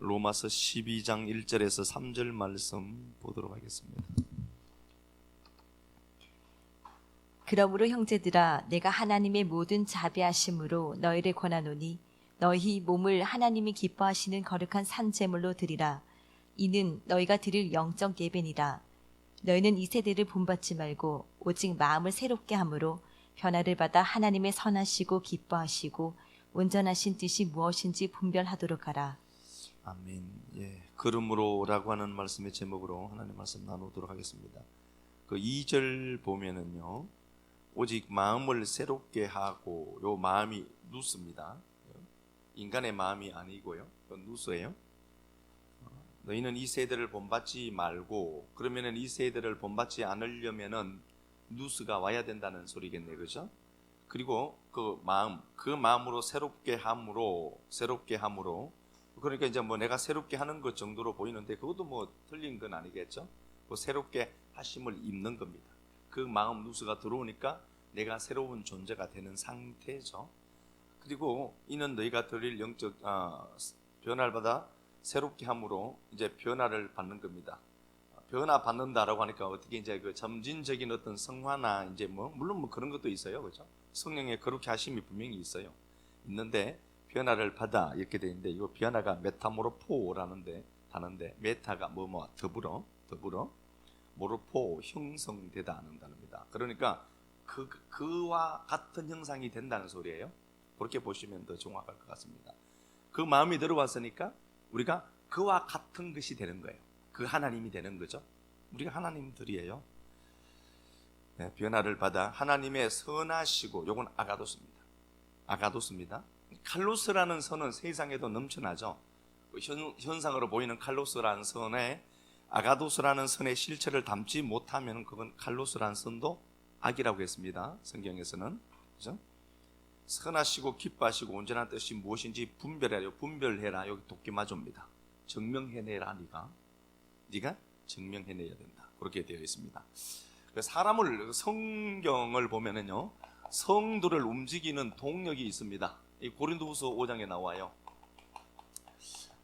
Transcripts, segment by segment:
로마서 12장 1절에서 3절 말씀 보도록 하겠습니다. 그러므로 형제들아, 내가 하나님의 모든 자비하심으로 너희를 권하노니 너희 몸을 하나님이 기뻐하시는 거룩한 산 제물로 드리라. 이는 너희가 드릴 영적 예배니라. 너희는 이 세대를 본받지 말고 오직 마음을 새롭게 함으로 변화를 받아 하나님의 선하시고 기뻐하시고 온전하신 뜻이 무엇인지 분별하도록 하라. 아멘. 예, 그러므로라고 하는 말씀의 제목으로 하나님 말씀 나누도록 하겠습니다. 그 2절 보면은요, 오직 마음을 새롭게 하고, 요 마음이 누스입니다. 인간의 마음이 아니고요, 누스예요. 너희는 이 세대를 본받지 말고, 그러면은 이 세대를 본받지 않으려면은 누스가 와야 된다는 소리겠네, 그죠? 그리고 그 마음으로 새롭게 함으로, 그러니까 이제 뭐 내가 새롭게 하는 것 정도로 보이는데 그것도 뭐 틀린 건 아니겠죠? 그 새롭게 하심을 입는 겁니다. 그 마음 누수가 들어오니까 내가 새로운 존재가 되는 상태죠. 그리고 이는 너희가 드릴 영적 변화를 받아 새롭게 함으로 이제 변화를 받는 겁니다. 변화 받는다라고 하니까 어떻게 이제 그 점진적인 어떤 성화나 이제 뭐 물론 뭐 그런 것도 있어요, 그렇죠? 성령의 거룩히 하심이 분명히 있는데 변화를 받아 이렇게 돼 있는데, 이거 변화가 메타모르포라는데 단어인데, 메타가 더불어 모르포 형성되다 하는 단어입니다. 그러니까 그와 같은 형상이 된다는 소리예요. 그렇게 보시면 더 정확할 것 같습니다. 그 마음이 들어왔으니까 우리가 그와 같은 것이 되는 거예요. 그 하나님이 되는 거죠. 우리가 하나님들이에요. 네, 변화를 받아 하나님의 선하시고, 요건 아가도스입니다. 칼로스라는 선은 세상에도 넘쳐나죠. 현상으로 보이는 칼로스라는 선에 아가도스라는 선의 실체를 담지 못하면 그건 칼로스라는 선도 악이라고 했습니다. 성경에서는, 그죠? 선하시고 기뻐하시고 온전한 뜻이 무엇인지 분별해라. 여기 도끼마조입니다. 증명해내라. 네가 증명해내야 된다. 그렇게 되어 있습니다. 성경을 보면은요, 성도를 움직이는 동력이 있습니다. 이 고린도후서 5장에 나와요.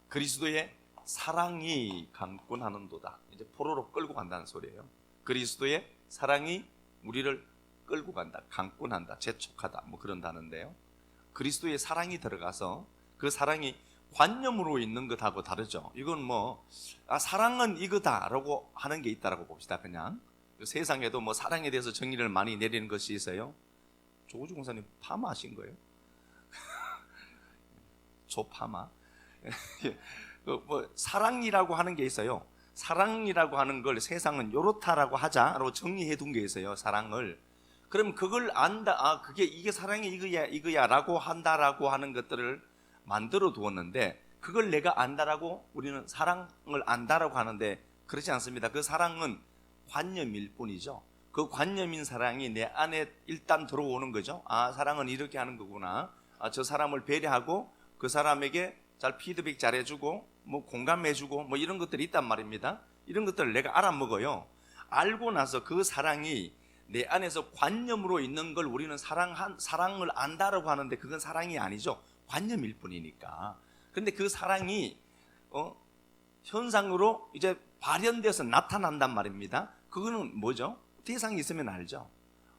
그리스도의 사랑이 강권하는도다. 이제 포로로 끌고 간다는 소리예요. 그리스도의 사랑이 우리를 끌고 간다, 강권한다, 재촉하다, 뭐 그런다는데요. 그리스도의 사랑이 들어가서 그 사랑이 관념으로 있는 것하고 다르죠. 이건 사랑은 이거다라고 하는 게 있다라고 봅시다. 그냥 세상에도 사랑에 대해서 정의를 많이 내리는 것이 있어요. 조우주 공사님 파마하신 거예요? 조파마. 사랑이라고 하는 게 있어요. 사랑이라고 하는 걸 세상은 요렇다라고 하자로 정리해 둔 게 있어요. 사랑을. 그럼 그걸 안다, 이게 사랑이 이거야라고 한다라고 하는 것들을 만들어 두었는데, 그걸 내가 안다라고, 우리는 사랑을 안다라고 하는데 그렇지 않습니다. 그 사랑은 관념일 뿐이죠. 그 관념인 사랑이 내 안에 일단 들어오는 거죠. 사랑은 이렇게 하는 거구나. 저 사람을 배려하고 그 사람에게 잘 피드백 잘해주고 공감해주고 이런 것들이 있단 말입니다. 이런 것들을 내가 알아먹어요. 알고 나서 그 사랑이 내 안에서 관념으로 있는 걸 우리는 사랑을 안다라고 하는데, 그건 사랑이 아니죠. 관념일 뿐이니까. 그런데 그 사랑이 현상으로 이제 발현돼서 나타난단 말입니다. 그거는 뭐죠? 대상이 있으면 알죠.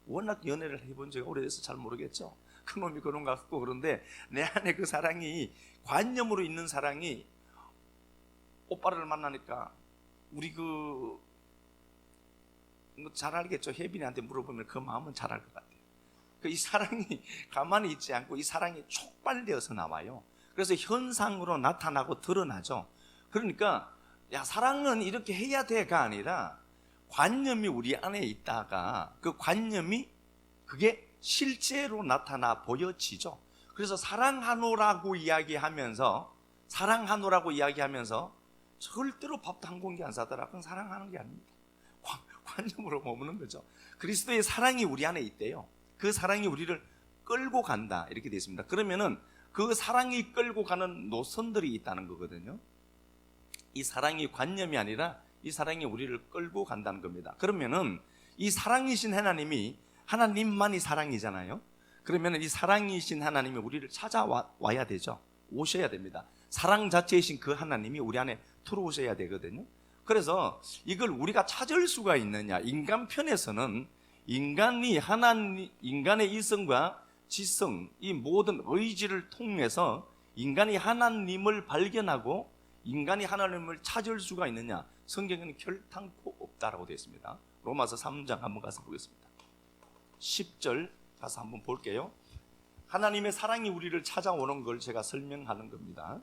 워낙 연애를 해본 지가 오래돼서 잘 모르겠죠. 그놈이 그런 것 같고, 그런데 내 안에 그 사랑이, 관념으로 있는 사랑이, 오빠를 만나니까 우리 잘 알겠죠. 혜빈이한테 물어보면 그 마음은 잘 알 것 같아요. 이 사랑이 가만히 있지 않고 이 사랑이 촉발되어서 나와요. 그래서 현상으로 나타나고 드러나죠. 그러니까 사랑은 이렇게 해야 돼가 아니라 관념이 우리 안에 있다가 그 관념이 그게 실제로 나타나 보여지죠. 그래서 사랑하노라고 이야기하면서 절대로 밥도 한 공기 안 사더라. 그건 사랑하는 게 아닙니다. 관념으로 머무는 거죠. 그리스도의 사랑이 우리 안에 있대요. 그 사랑이 우리를 끌고 간다, 이렇게 되어 있습니다. 그러면은 그 사랑이 끌고 가는 노선들이 있다는 거거든요. 이 사랑이 관념이 아니라 이 사랑이 우리를 끌고 간다는 겁니다. 그러면은 이 사랑이신 하나님만이 사랑이잖아요. 그러면은 이 사랑이신 하나님이 우리를 찾아와야 되죠. 오셔야 됩니다. 사랑 자체이신 그 하나님이 우리 안에 들어오셔야 되거든요. 그래서 이걸 우리가 찾을 수가 있느냐? 인간 편에서는 인간의 이성과 지성, 이 모든 의지를 통해서 인간이 하나님을 발견하고 인간이 하나님을 찾을 수가 있느냐? 성경에는 결탄코 없다라고 되어 있습니다. 로마서 3장 한번 가서 보겠습니다. 10절 가서 한번 볼게요. 하나님의 사랑이 우리를 찾아오는 걸 제가 설명하는 겁니다.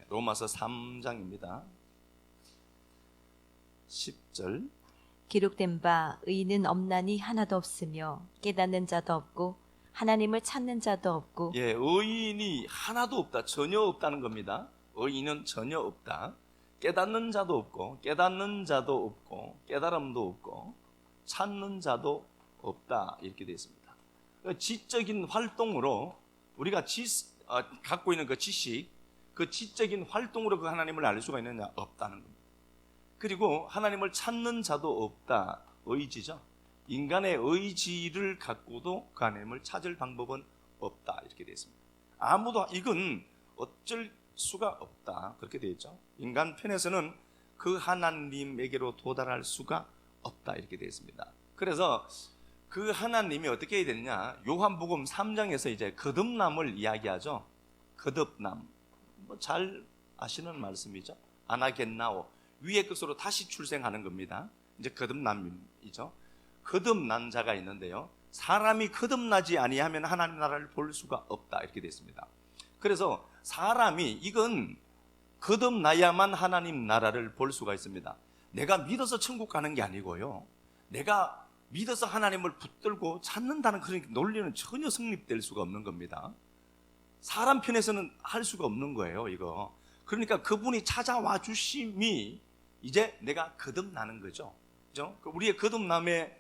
로마서 3장입니다. 10절. 기록된 바 의인은 없나니 하나도 없으며 깨닫는 자도 없고 하나님을 찾는 자도 없고. 의인이 하나도 없다. 전혀 없다는 겁니다. 의인은 전혀 없다. 깨닫는 자도 없고 깨닫는 자도 없고 깨달음도 없고 찾는 자도 없다. 이렇게 되어 있습니다. 지적인 활동으로 우리가 갖고 있는 그 지식, 그 지적인 활동으로 그 하나님을 알 수가 있느냐? 없다는 겁니다. 그리고 하나님을 찾는 자도 없다. 의지죠. 인간의 의지를 갖고도 그 하나님을 찾을 방법은 없다. 이렇게 되어 있습니다. 아무도 이건 어쩔 수가 없다. 그렇게 되어 있죠. 인간 편에서는 그 하나님에게로 도달할 수가 없다. 이렇게 되어 있습니다. 그래서 그 하나님이 어떻게 해야 되느냐? 요한복음 3장에서 이제 거듭남을 이야기하죠. 거듭남. 잘 아시는 말씀이죠. 아나겟나오. 위의 것으로 다시 출생하는 겁니다. 이제 거듭남이죠. 거듭난 자가 있는데요. 사람이 거듭나지 아니하면 하나님 나라를 볼 수가 없다. 이렇게 되어 있습니다. 그래서 사람이 이건 거듭나야만 하나님 나라를 볼 수가 있습니다. 내가 믿어서 천국 가는 게 아니고요. 내가 믿어서 하나님을 붙들고 찾는다는 그런 논리는 전혀 성립될 수가 없는 겁니다. 사람 편에서는 할 수가 없는 거예요, 이거. 그러니까 그분이 찾아와 주심이 이제 내가 거듭나는 거죠. 그죠? 우리의 거듭남의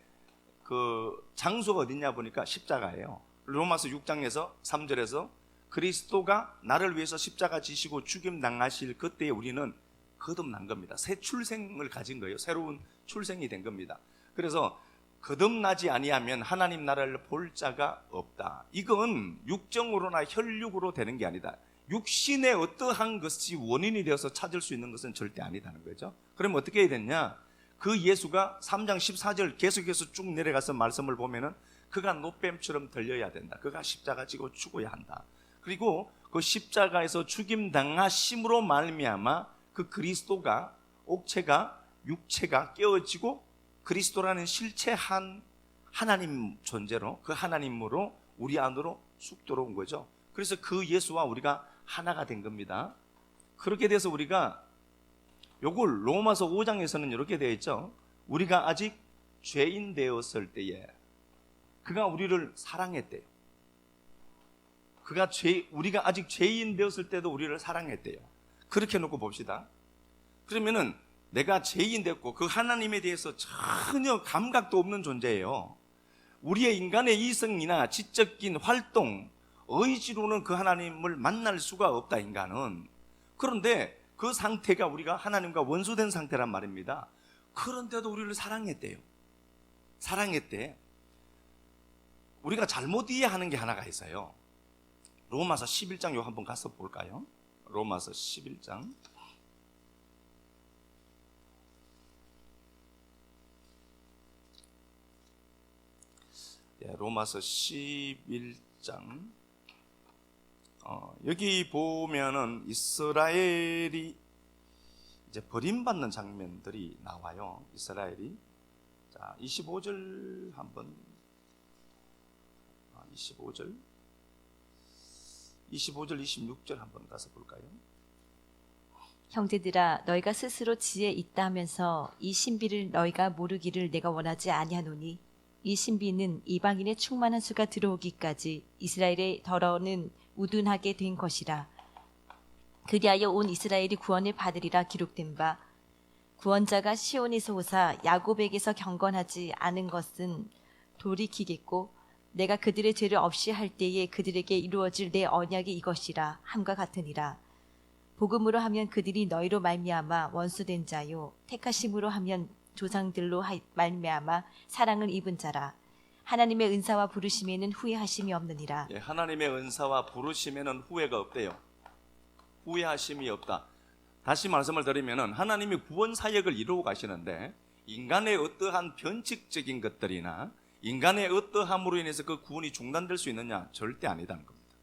그 장소가 어디냐 보니까 십자가예요. 로마서 6장에서 3절에서 그리스도가 나를 위해서 십자가 지시고 죽임 당하실 그때에 우리는 거듭난 겁니다. 새 출생을 가진 거예요. 새로운 출생이 된 겁니다. 그래서 거듭나지 아니하면 하나님 나라를 볼 자가 없다. 이건 육정으로나 혈육으로 되는 게 아니다. 육신의 어떠한 것이 원인이 되어서 찾을 수 있는 것은 절대 아니다는 거죠. 그럼 어떻게 해야 되냐? 그 예수가 3장 14절 계속해서 쭉 내려가서 말씀을 보면은 그가 노뱀처럼 들려야 된다. 그가 십자가 지고 죽어야 한다. 그리고 그 십자가에서 죽임 당하심으로 말미암아 그 그리스도가 옥체가 육체가 깨어지고 그리스도라는 실체한 하나님 존재로 그 하나님으로 우리 안으로 쑥 들어온 거죠. 그래서 그 예수와 우리가 하나가 된 겁니다. 그렇게 돼서 우리가 요걸 로마서 5장에서는 이렇게 되어 있죠. 우리가 아직 죄인 되었을 때에 그가 우리를 사랑했대요. 우리가 아직 죄인 되었을 때도 우리를 사랑했대요. 그렇게 놓고 봅시다. 그러면은 내가 죄인 됐고 그 하나님에 대해서 전혀 감각도 없는 존재예요. 우리의 인간의 이성이나 지적인 활동, 의지로는 그 하나님을 만날 수가 없다, 인간은. 그런데 그 상태가 우리가 하나님과 원수된 상태란 말입니다. 그런데도 우리를 사랑했대요. 사랑했대. 우리가 잘못 이해하는 게 하나가 있어요. 로마서 11장 요 한번 가서 볼까요? 로마서 11장. 로마서 11장. 여기 보면은 이스라엘이 이제 버림받는 장면들이 나와요. 이스라엘이. 자, 25절 한번. 25절, 26절 한번 가서 볼까요? 형제들아 너희가 스스로 지혜 있다 하면서 이 신비를 너희가 모르기를 내가 원하지 아니하노니 이 신비는 이방인의 충만한 수가 들어오기까지 이스라엘의 더러는 우둔하게 된 것이라. 그리하여 온 이스라엘이 구원을 받으리라 기록된 바 구원자가 시온에서 오사 야곱에게서 경건하지 않은 것은 돌이키겠고 내가 그들의 죄를 없이 할 때에 그들에게 이루어질 내 언약이 이것이라 함과 같으니라. 복음으로 하면 그들이 너희로 말미암아 원수된 자요 택하심으로 하면 조상들로 말미암아 사랑을 입은 자라. 하나님의 은사와 부르심에는 후회하심이 없느니라. 예, 하나님의 은사와 부르심에는 후회가 없대요. 후회하심이 없다. 다시 말씀을 드리면은 하나님이 구원 사역을 이루어 가시는데 인간의 어떠한 변칙적인 것들이나 인간의 어떠함으로 인해서 그 구원이 중단될 수 있느냐? 절대 아니다는 겁니다.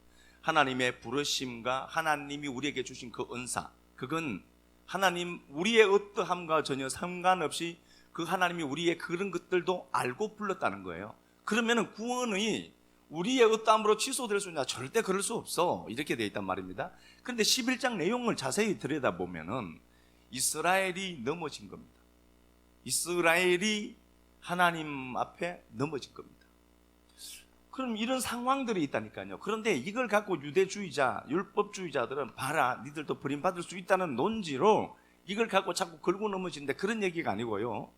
하나님의 부르심과 하나님이 우리에게 주신 그 은사, 그건 하나님 우리의 어떠함과 전혀 상관없이 그 하나님이 우리의 그런 것들도 알고 불렀다는 거예요. 그러면은 구원이 우리의 어떠함으로 취소될 수 있냐? 절대 그럴 수 없어. 이렇게 되어 있단 말입니다. 그런데 11장 내용을 자세히 들여다보면은 이스라엘이 넘어진 겁니다. 이스라엘이 하나님 앞에 넘어진 겁니다. 그럼 이런 상황들이 있다니까요. 그런데 이걸 갖고 유대주의자, 율법주의자들은 봐라, 니들도 버림받을 수 있다는 논지로 이걸 갖고 자꾸 걸고 넘어지는데 그런 얘기가 아니고요.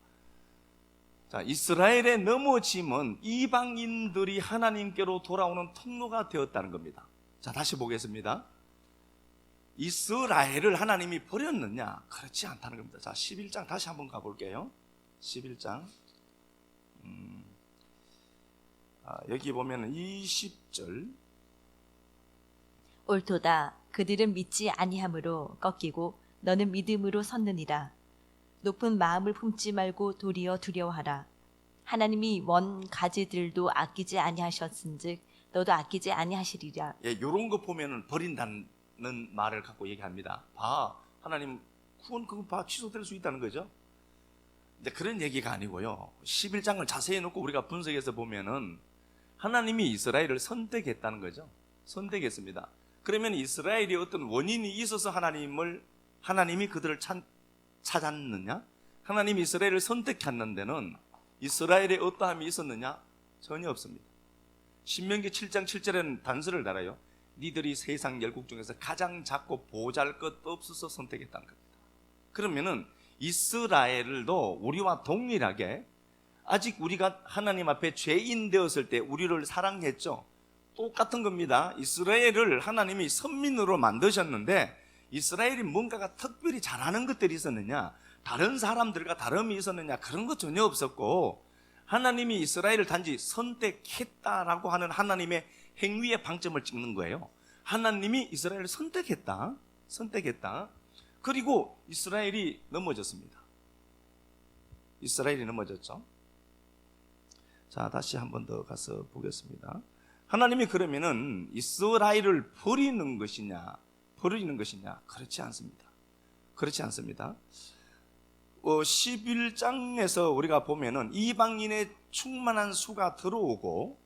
자, 이스라엘의 넘어짐은 이방인들이 하나님께로 돌아오는 통로가 되었다는 겁니다. 자, 다시 보겠습니다. 이스라엘을 하나님이 버렸느냐? 그렇지 않다는 겁니다. 자, 11장 다시 한번 가볼게요. 11장 여기 보면 20절 옳도다. 그들은 믿지 아니함으로 꺾이고 너는 믿음으로 섰느니라. 높은 마음을 품지 말고 도리어 두려워하라. 하나님이 먼 가지들도 아끼지 아니하셨은즉 너도 아끼지 아니하시리라. 예, 요런 거 보면은 버린다는 말을 갖고 얘기합니다. 봐, 하나님 구원 그거 봐, 취소될 수 있다는 거죠. 근데 그런 얘기가 아니고요. 11장을 자세히 놓고 우리가 분석해서 보면은 하나님이 이스라엘을 선택했다는 거죠. 선택했습니다. 그러면 이스라엘이 어떤 원인이 있어서 하나님이 그들을 찾았느냐? 하나님이 이스라엘을 선택했는 데는 이스라엘의 어떠함이 있었느냐? 전혀 없습니다. 신명기 7장 7절에는 단서를 달아요. 니들이 세상 열국 중에서 가장 작고 보잘것없어서 선택했다는 겁니다. 그러면은 이스라엘도 우리와 동일하게 아직 우리가 하나님 앞에 죄인 되었을 때 우리를 사랑했죠. 똑같은 겁니다. 이스라엘을 하나님이 선민으로 만드셨는데 이스라엘이 뭔가가 특별히 잘하는 것들이 있었느냐, 다른 사람들과 다름이 있었느냐, 그런 것 전혀 없었고 하나님이 이스라엘을 단지 선택했다라고 하는 하나님의 행위의 방점을 찍는 거예요. 하나님이 이스라엘을 선택했다. 그리고 이스라엘이 넘어졌습니다. 이스라엘이 넘어졌죠. 자, 다시 한 번 더 가서 보겠습니다. 하나님이 그러면은 이스라엘을 버리는 것이냐? 그렇지 않습니다. 11장에서 우리가 보면은 이방인의 충만한 수가 들어오고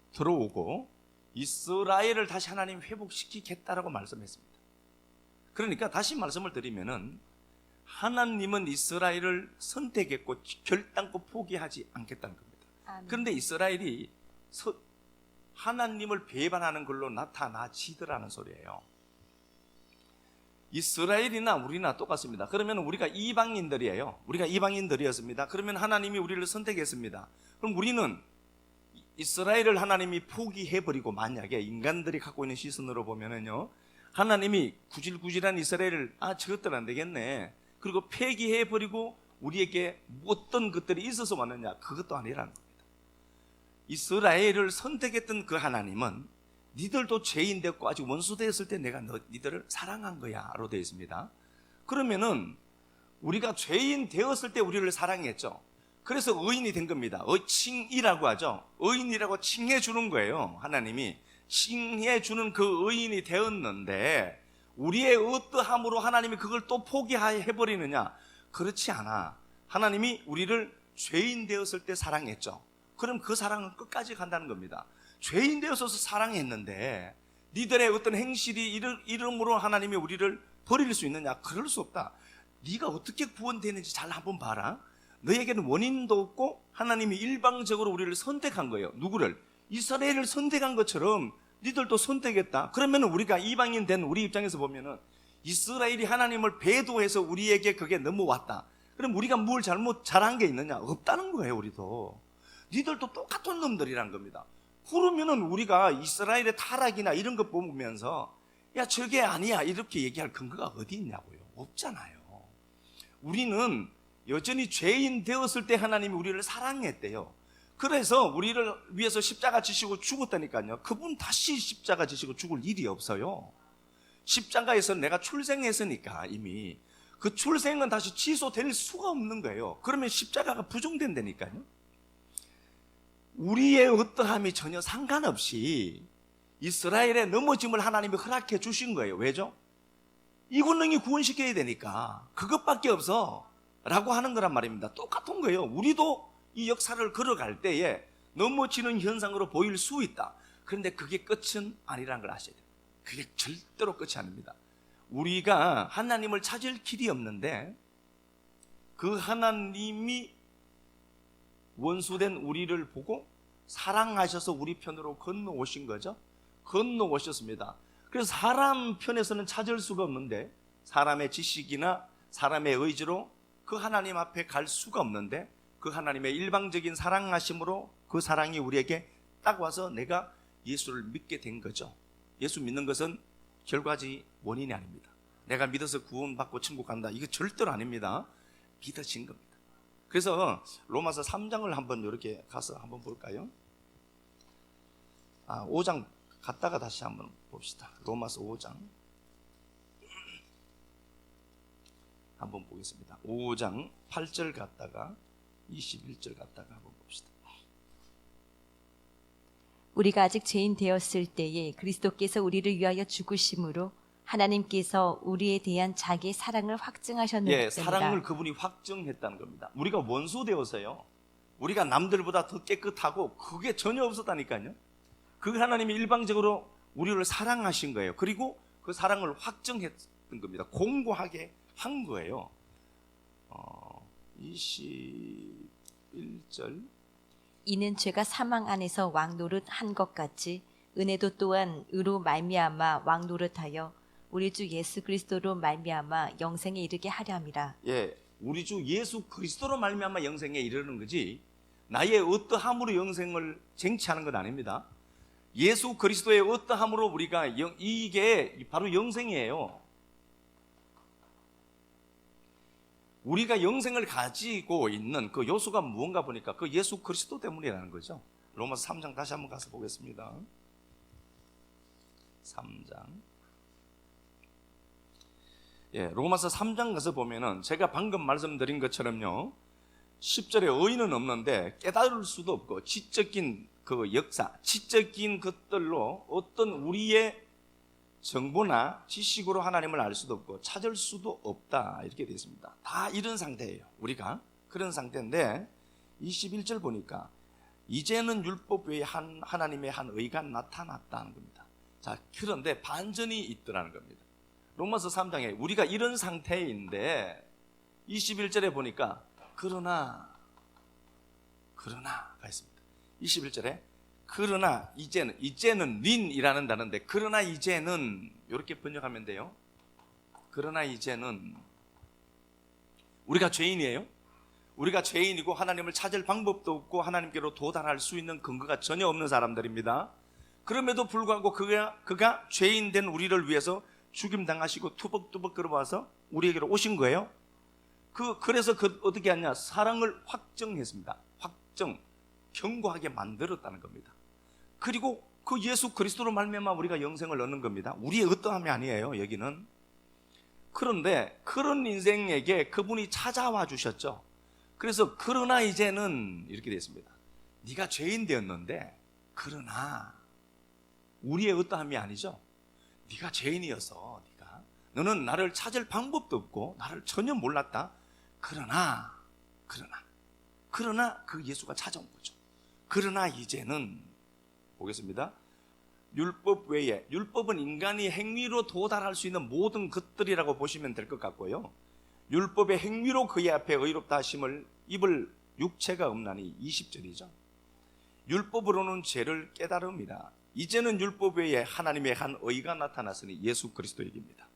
이스라엘을 다시 하나님 회복시키겠다라고 말씀했습니다. 그러니까 다시 말씀을 드리면은 하나님은 이스라엘을 선택했고 결단코 포기하지 않겠다는 겁니다. 그런데 이스라엘이 하나님을 배반하는 걸로 나타나지더라는 소리예요. 이스라엘이나 우리나 똑같습니다. 그러면 우리가 이방인들이에요. 우리가 이방인들이었습니다. 그러면 하나님이 우리를 선택했습니다. 그럼 우리는 이스라엘을 하나님이 포기해버리고, 만약에 인간들이 갖고 있는 시선으로 보면은요, 하나님이 구질구질한 이스라엘을 저것들 안 되겠네, 그리고 폐기해버리고 우리에게 어떤 것들이 있어서 왔느냐, 그것도 아니라는 겁니다. 이스라엘을 선택했던 그 하나님은 니들도 죄인 됐고 아직 원수 되었을 때 내가 니들을 사랑한 거야 로 되어 있습니다. 그러면은 우리가 죄인 되었을 때 우리를 사랑했죠. 그래서 의인이 된 겁니다. 칭이라고 하죠. 의인이라고 칭해 주는 거예요. 하나님이 칭해 주는 그 의인이 되었는데 우리의 어떠함으로 하나님이 그걸 또 포기해 버리느냐? 그렇지 않아. 하나님이 우리를 죄인 되었을 때 사랑했죠. 그럼 그 사랑은 끝까지 간다는 겁니다. 죄인 되어서 사랑했는데 니들의 어떤 행실이 이름으로 하나님이 우리를 버릴 수 있느냐? 그럴 수 없다. 네가 어떻게 구원되는지 잘 한번 봐라. 너에게는 원인도 없고 하나님이 일방적으로 우리를 선택한 거예요. 누구를? 이스라엘을 선택한 것처럼 니들도 선택했다. 그러면 우리가 이방인 된 우리 입장에서 보면은 이스라엘이 하나님을 배도해서 우리에게 그게 넘어왔다. 그럼 우리가 뭘 잘한 게 있느냐? 없다는 거예요. 우리도. 니들도 똑같은 놈들이란 겁니다. 그러면은 우리가 이스라엘의 타락이나 이런 것 보면서 야 저게 아니야 이렇게 얘기할 근거가 어디 있냐고요. 없잖아요. 우리는 여전히 죄인 되었을 때 하나님이 우리를 사랑했대요. 그래서 우리를 위해서 십자가 지시고 죽었다니까요. 그분 다시 십자가 지시고 죽을 일이 없어요. 십자가에서 내가 출생했으니까 이미 그 출생은 다시 취소될 수가 없는 거예요. 그러면 십자가가 부정된다니까요. 우리의 어떠함이 전혀 상관없이 이스라엘의 넘어짐을 하나님이 허락해 주신 거예요. 왜죠? 이 권능이 구원시켜야 되니까 그것밖에 없어 라고 하는 거란 말입니다. 똑같은 거예요. 우리도 이 역사를 걸어갈 때에 넘어지는 현상으로 보일 수 있다. 그런데 그게 끝은 아니라는 걸 아셔야 돼요. 그게 절대로 끝이 아닙니다. 우리가 하나님을 찾을 길이 없는데 그 하나님이 원수된 우리를 보고 사랑하셔서 우리 편으로 건너오신 거죠. 건너오셨습니다. 그래서 사람 편에서는 찾을 수가 없는데, 사람의 지식이나 사람의 의지로 그 하나님 앞에 갈 수가 없는데, 그 하나님의 일방적인 사랑하심으로 그 사랑이 우리에게 딱 와서 내가 예수를 믿게 된 거죠. 예수 믿는 것은 결과지 원인이 아닙니다. 내가 믿어서 구원받고 천국 간다, 이거 절대로 아닙니다. 믿어진 겁니다. 그래서 로마서 3장을 한번 이렇게 가서 한번 볼까요? 5장 갔다가 다시 한번 봅시다. 로마서 5장 한번 보겠습니다. 5장 8절 갔다가 21절 갔다가 한번 봅시다. 우리가 아직 죄인 되었을 때에 그리스도께서 우리를 위하여 죽으심으로 하나님께서 우리에 대한 자기의 사랑을 확증하셨느니라. 예, 사랑을 그분이 확증했다는 겁니다. 우리가 원수 되어서요, 우리가 남들보다 더 깨끗하고 그게 전혀 없었다니까요. 그 하나님이 일방적으로 우리를 사랑하신 거예요. 그리고 그 사랑을 확증했던 겁니다. 공고하게 한 거예요. 21절 이는 죄가 사망 안에서 왕노릇 한 것 같이 은혜도 또한 의로 말미암아 왕노릇하여 우리 주 예수 그리스도로 말미암아 영생에 이르게 하려 함이라. 예, 우리 주 예수 그리스도로 말미암아 영생에 이르는 거지 나의 어떠함으로 영생을 쟁취하는 건 아닙니다. 예수 그리스도의 어떠함으로 우리가 이게 바로 영생이에요. 우리가 영생을 가지고 있는 그 요소가 무언가 보니까 그 예수 그리스도 때문이라는 거죠. 로마서 3장 다시 한번 가서 보겠습니다. 3장. 예, 로마서 3장 가서 보면은 제가 방금 말씀드린 것처럼요, 10절에 의인은 없는데 깨달을 수도 없고 지적인 그 역사, 지적인 것들로 어떤 우리의 정보나 지식으로 하나님을 알 수도 없고 찾을 수도 없다, 이렇게 되어 있습니다. 다 이런 상태예요. 우리가 그런 상태인데 21절 보니까 이제는 율법 외에 하나님의 한 의가 나타났다는 겁니다. 자, 그런데 반전이 있더라는 겁니다. 로마서 3장에 우리가 이런 상태인데 21절에 보니까 그러나가 있습니다. 21절에 그러나 이제는 린이라는 단어인데, 그러나 이제는 이렇게 번역하면 돼요. 그러나 이제는 우리가 죄인이에요. 우리가 죄인이고 하나님을 찾을 방법도 없고 하나님께로 도달할 수 있는 근거가 전혀 없는 사람들입니다. 그럼에도 불구하고 그가 죄인 된 우리를 위해서 죽임당하시고 투벅투벅 걸어와서 우리에게로 오신 거예요. 그래서 어떻게 하냐, 사랑을 확정했습니다. 확정, 견고하게 만들었다는 겁니다. 그리고 그 예수 그리스도로 말미암아 우리가 영생을 얻는 겁니다. 우리의 어떠함이 아니에요, 여기는. 그런데 그런 인생에게 그분이 찾아와 주셨죠. 그래서 그러나 이제는 이렇게 됐습니다. 네가 죄인 되었는데, 그러나 우리의 어떠함이 아니죠. 네가 죄인이어서 너는 나를 찾을 방법도 없고 나를 전혀 몰랐다. 그러나 그 예수가 찾아온 거죠. 그러나 이제는 보겠습니다. 율법 외에, 율법은 인간이 행위로 도달할 수 있는 모든 것들이라고 보시면 될 것 같고요, 율법의 행위로 그의 앞에 의롭다 하심을 입을 육체가 없나니 20절이죠. 율법으로는 죄를 깨달음이라. 이제는 율법 외에 하나님의 한 의가 나타났으니 예수 그리스도 얘기입니다.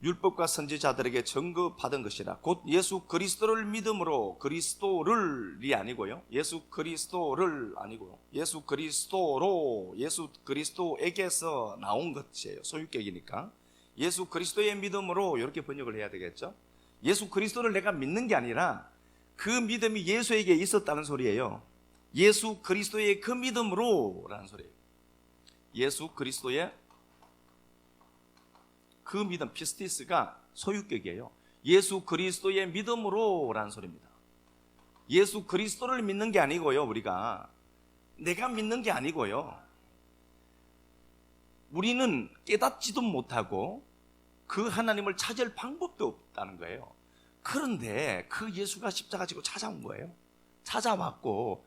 율법과 선지자들에게 증거받은 것이라. 곧 예수 그리스도를 믿음으로, 그리스도를이 아니고요, 예수 그리스도를 아니고 예수 그리스도로, 예수 그리스도에게서 나온 것이에요. 소유격이니까 예수 그리스도의 믿음으로 이렇게 번역을 해야 되겠죠. 예수 그리스도를 내가 믿는 게 아니라 그 믿음이 예수에게 있었다는 소리예요. 예수 그리스도의 그 믿음으로 라는 소리예요. 예수 그리스도의 그 믿음, 피스티스가 소유격이에요. 예수 그리스도의 믿음으로 라는 소리입니다. 예수 그리스도를 믿는 게 아니고요. 우리가 내가 믿는 게 아니고요. 우리는 깨닫지도 못하고 그 하나님을 찾을 방법도 없다는 거예요. 그런데 그 예수가 십자가 지고 찾아온 거예요. 찾아왔고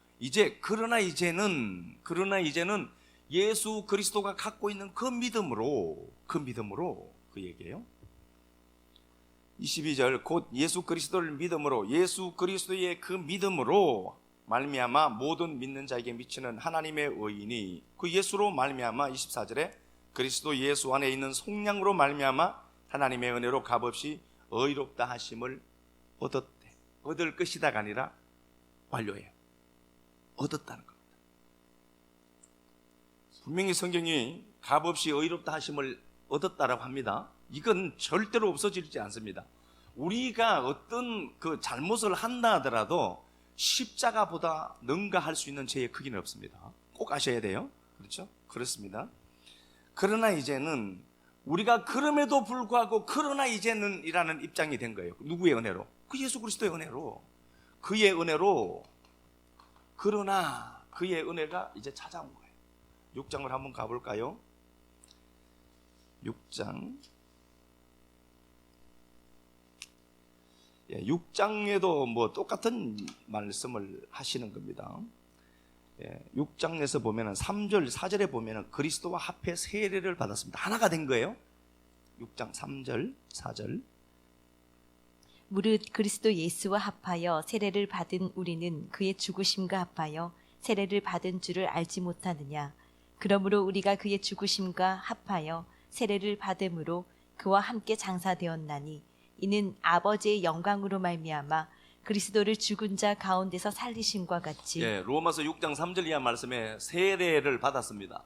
그러나 이제는 예수 그리스도가 갖고 있는 그 믿음으로 그 얘기예요. 22절 곧 예수 그리스도를 믿음으로 예수 그리스도의 그 믿음으로 말미암아 모든 믿는 자에게 미치는 하나님의 의인이 그 예수로 말미암아 24절에 그리스도 예수 안에 있는 속량으로 말미암아 하나님의 은혜로 값없이 의롭다 하심을 얻었대. 얻을 것이다가 아니라 완료해요. 얻었다는 겁니다. 분명히 성경이 값없이 의롭다 하심을 얻었다라고 합니다. 이건 절대로 없어지지 않습니다. 우리가 어떤 그 잘못을 한다 하더라도 십자가보다 능가할 수 있는 죄의 크기는 없습니다. 꼭 아셔야 돼요. 그렇죠? 그렇습니다. 그러나 이제는 우리가 그럼에도 불구하고 그러나 이제는 이라는 입장이 된 거예요. 누구의 은혜로? 그 예수 그리스도의 은혜로. 그의 은혜로. 그러나 그의 은혜가 이제 찾아온 거예요. 6장을 한번 가볼까요? 6장 6장에도 뭐 똑같은 말씀을 하시는 겁니다. 6장에서 보면은 3절 4절에 보면은 그리스도와 합해 세례를 받았습니다. 하나가 된 거예요. 6장 3절 4절 무릇 그리스도 예수와 합하여 세례를 받은 우리는 그의 죽으심과 합하여 세례를 받은 줄을 알지 못하느냐. 그러므로 우리가 그의 죽으심과 합하여 세례를 받음으로 그와 함께 장사되었나니 이는 아버지의 영광으로 말미암아 그리스도를 죽은 자 가운데서 살리심과 같이. 로마서 6장 3절 이하 말씀에 세례를 받았습니다.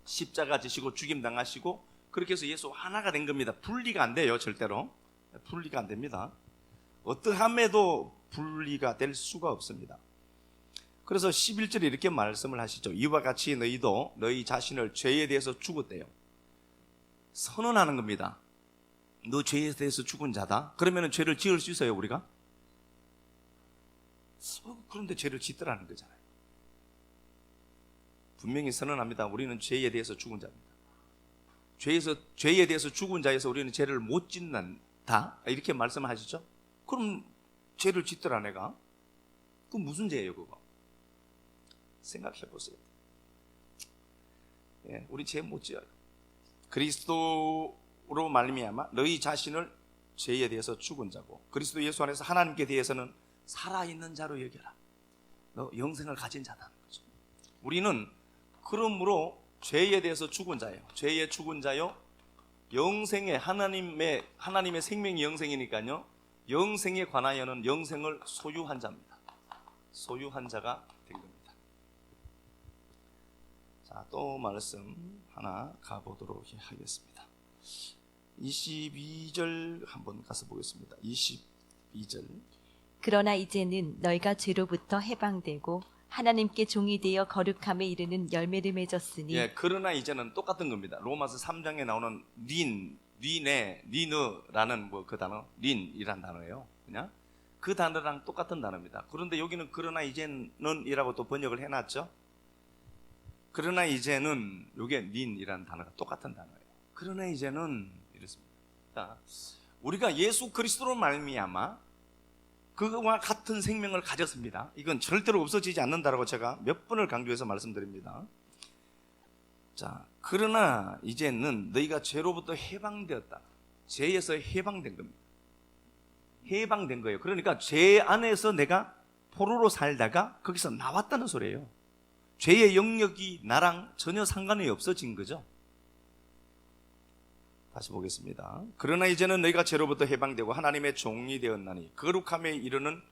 십자가 지시고 죽임 당하시고 그렇게 해서 예수 하나가 된 겁니다. 분리가 안 돼요. 절대로 분리가 안 됩니다. 어떠함에도 분리가 될 수가 없습니다. 그래서 11절에 이렇게 말씀을 하시죠. 이와 같이 너희도 너희 자신을 죄에 대해서 죽었대요. 선언하는 겁니다. 너 죄에 대해서 죽은 자다. 그러면 죄를 지을 수 있어요 우리가? 그런데 죄를 짓더라는 거잖아요. 분명히 선언합니다. 우리는 죄에 대해서 죽은 자입니다. 죄에 대해서 죽은 자에서 우리는 죄를 못 짓는다 이렇게 말씀하시죠. 그럼 죄를 짓더라 내가. 그건 무슨 죄예요 그거? 생각해 보세요. 우리 죄 못 지어요. 그리스도로 말미암아 너희 자신을 죄에 대해서 죽은 자고 그리스도 예수 안에서 하나님께 대해서는 살아있는 자로 여겨라. 너 영생을 가진 자다는 거죠. 우리는 그러므로 죄에 대해서 죽은 자예요. 죄에 죽은 자요. 영생에 하나님의 생명이 영생이니까요. 영생에 관하여는 영생을 소유한 자입니다. 소유한 자가 된 겁니다. 자, 또 말씀 하나 가보도록 하겠습니다. 22절 한번 가서 보겠습니다. 22절 그러나 이제는 너희가 죄로부터 해방되고 하나님께 종이 되어 거룩함에 이르는 열매를 맺었으니. 그러나 이제는 똑같은 겁니다. 로마서 3장에 나오는 리느라는 그 단어, 린이란 단어예요. 그냥 그 단어랑 똑같은 단어입니다. 그런데 여기는 그러나 이제는이라고 또 번역을 해놨죠. 그러나 이제는 이게 린이라는 단어가 똑같은 단어예요. 그러나 이제는 이렇습니다. 우리가 예수 그리스도로 말미암아 그와 같은 생명을 가졌습니다. 이건 절대로 없어지지 않는다라고 제가 몇 번을 강조해서 말씀드립니다. 자, 그러나 이제는 너희가 죄로부터 해방되었다. 죄에서 해방된 겁니다. 해방된 거예요. 그러니까 죄 안에서 내가 포로로 살다가 거기서 나왔다는 소리예요. 죄의 영역이 나랑 전혀 상관이 없어진 거죠. 다시 보겠습니다. 그러나 이제는 너희가 죄로부터 해방되고 하나님의 종이 되었나니 거룩함에 이르는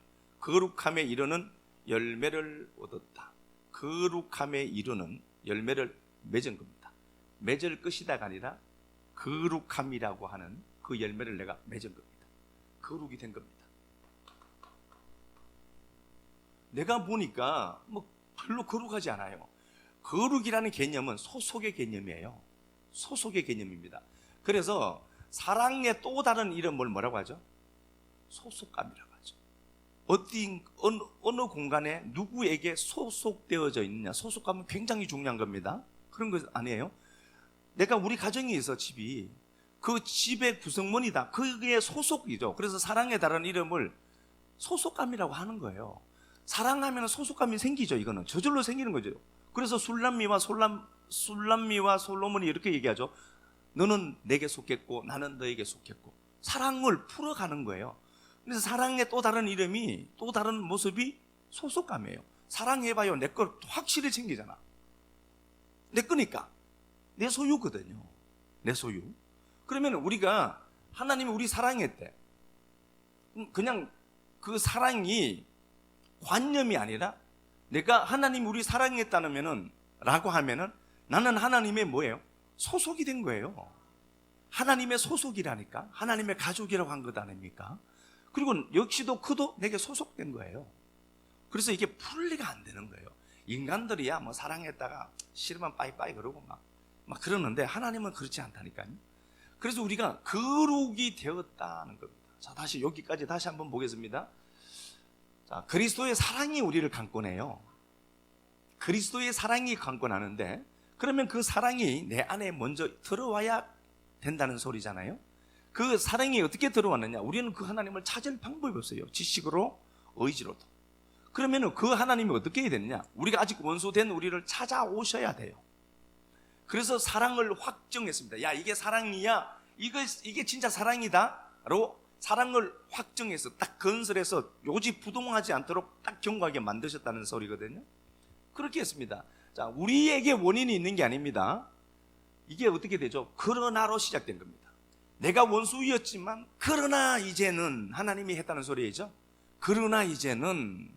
열매를 얻었다. 거룩함에 이르는 열매를 맺은 겁니다. 맺을 것이다가 아니라 거룩함이라고 하는 그 열매를 내가 맺은 겁니다. 거룩이 된 겁니다. 내가 보니까 뭐 별로 거룩하지 않아요. 거룩이라는 개념은 소속의 개념이에요. 소속의 개념입니다. 그래서 사랑의 또 다른 이름을 뭐라고 하죠? 소속감이라고 하죠. 어느 공간에 누구에게 소속되어져 있느냐, 소속감은 굉장히 중요한 겁니다. 그런 것 아니에요? 내가 우리 가정에 있어, 집이 그 집의 구성원이다, 그게 소속이죠. 그래서 사랑의 다른 이름을 소속감이라고 하는 거예요. 사랑하면 소속감이 생기죠. 이거는 저절로 생기는 거죠. 그래서 술람미와 솔로몬이 이렇게 얘기하죠. 너는 내게 속했고 나는 너에게 속했고, 사랑을 풀어가는 거예요. 그래서 사랑의 또 다른 이름이, 또 다른 모습이 소속감이에요. 사랑해봐요, 내 걸 확실히 챙기잖아. 내 거니까, 내 소유거든요. 내 소유. 그러면 우리가, 하나님이 우리 사랑했대. 그냥 그 사랑이 관념이 아니라, 내가 하나님 우리 사랑했다면은 라고 하면은 나는 하나님의 뭐예요? 소속이 된 거예요. 하나님의 소속이라니까. 하나님의 가족이라고 한 것 아닙니까? 그리고 역시도 그도 내게 소속된 거예요. 그래서 이게 분리가 안 되는 거예요. 인간들이야 뭐 사랑했다가 싫으면 빠이빠이 그러고 막 그러는데, 하나님은 그렇지 않다니까요. 그래서 우리가 거룩이 되었다는 겁니다. 자, 다시 여기까지 다시 한번 보겠습니다. 자, 그리스도의 사랑이 우리를 강권해요. 그리스도의 사랑이 강권하는데, 그러면 그 사랑이 내 안에 먼저 들어와야 된다는 소리잖아요. 그 사랑이 어떻게 들어왔느냐? 우리는 그 하나님을 찾을 방법이 없어요. 지식으로, 의지로도. 그러면 그 하나님이 어떻게 해야 되느냐? 우리가 아직 원수된 우리를 찾아오셔야 돼요. 그래서 사랑을 확정했습니다. 야, 이게 사랑이야, 이게 진짜 사랑이다로 사랑을 확정해서 딱 건설해서 요지부동하지 않도록 딱 견고하게 만드셨다는 소리거든요. 그렇게 했습니다. 자, 우리에게 원인이 있는 게 아닙니다. 이게 어떻게 되죠? 그러나로 시작된 겁니다. 내가 원수였지만 그러나 이제는, 하나님이 했다는 소리죠. 그러나 이제는.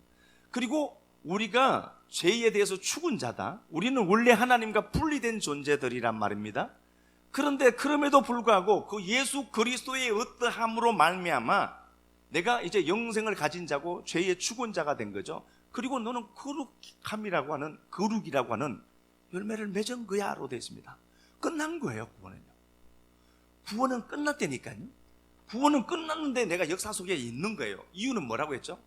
그리고 우리가 죄에 대해서 죽은 자다. 우리는 원래 하나님과 분리된 존재들이란 말입니다. 그런데 그럼에도 불구하고 그 예수 그리스도의 어떠함으로 말미암아 내가 이제 영생을 가진 자고 죄의 죽은 자가 된 거죠. 그리고 너는 거룩함이라고 하는, 거룩이라고 하는 열매를 맺은 거야로 되어 있습니다. 끝난 거예요. 구원은 끝났다니까요. 구원은 끝났는데 내가 역사 속에 있는 거예요. 이유는 뭐라고 했죠?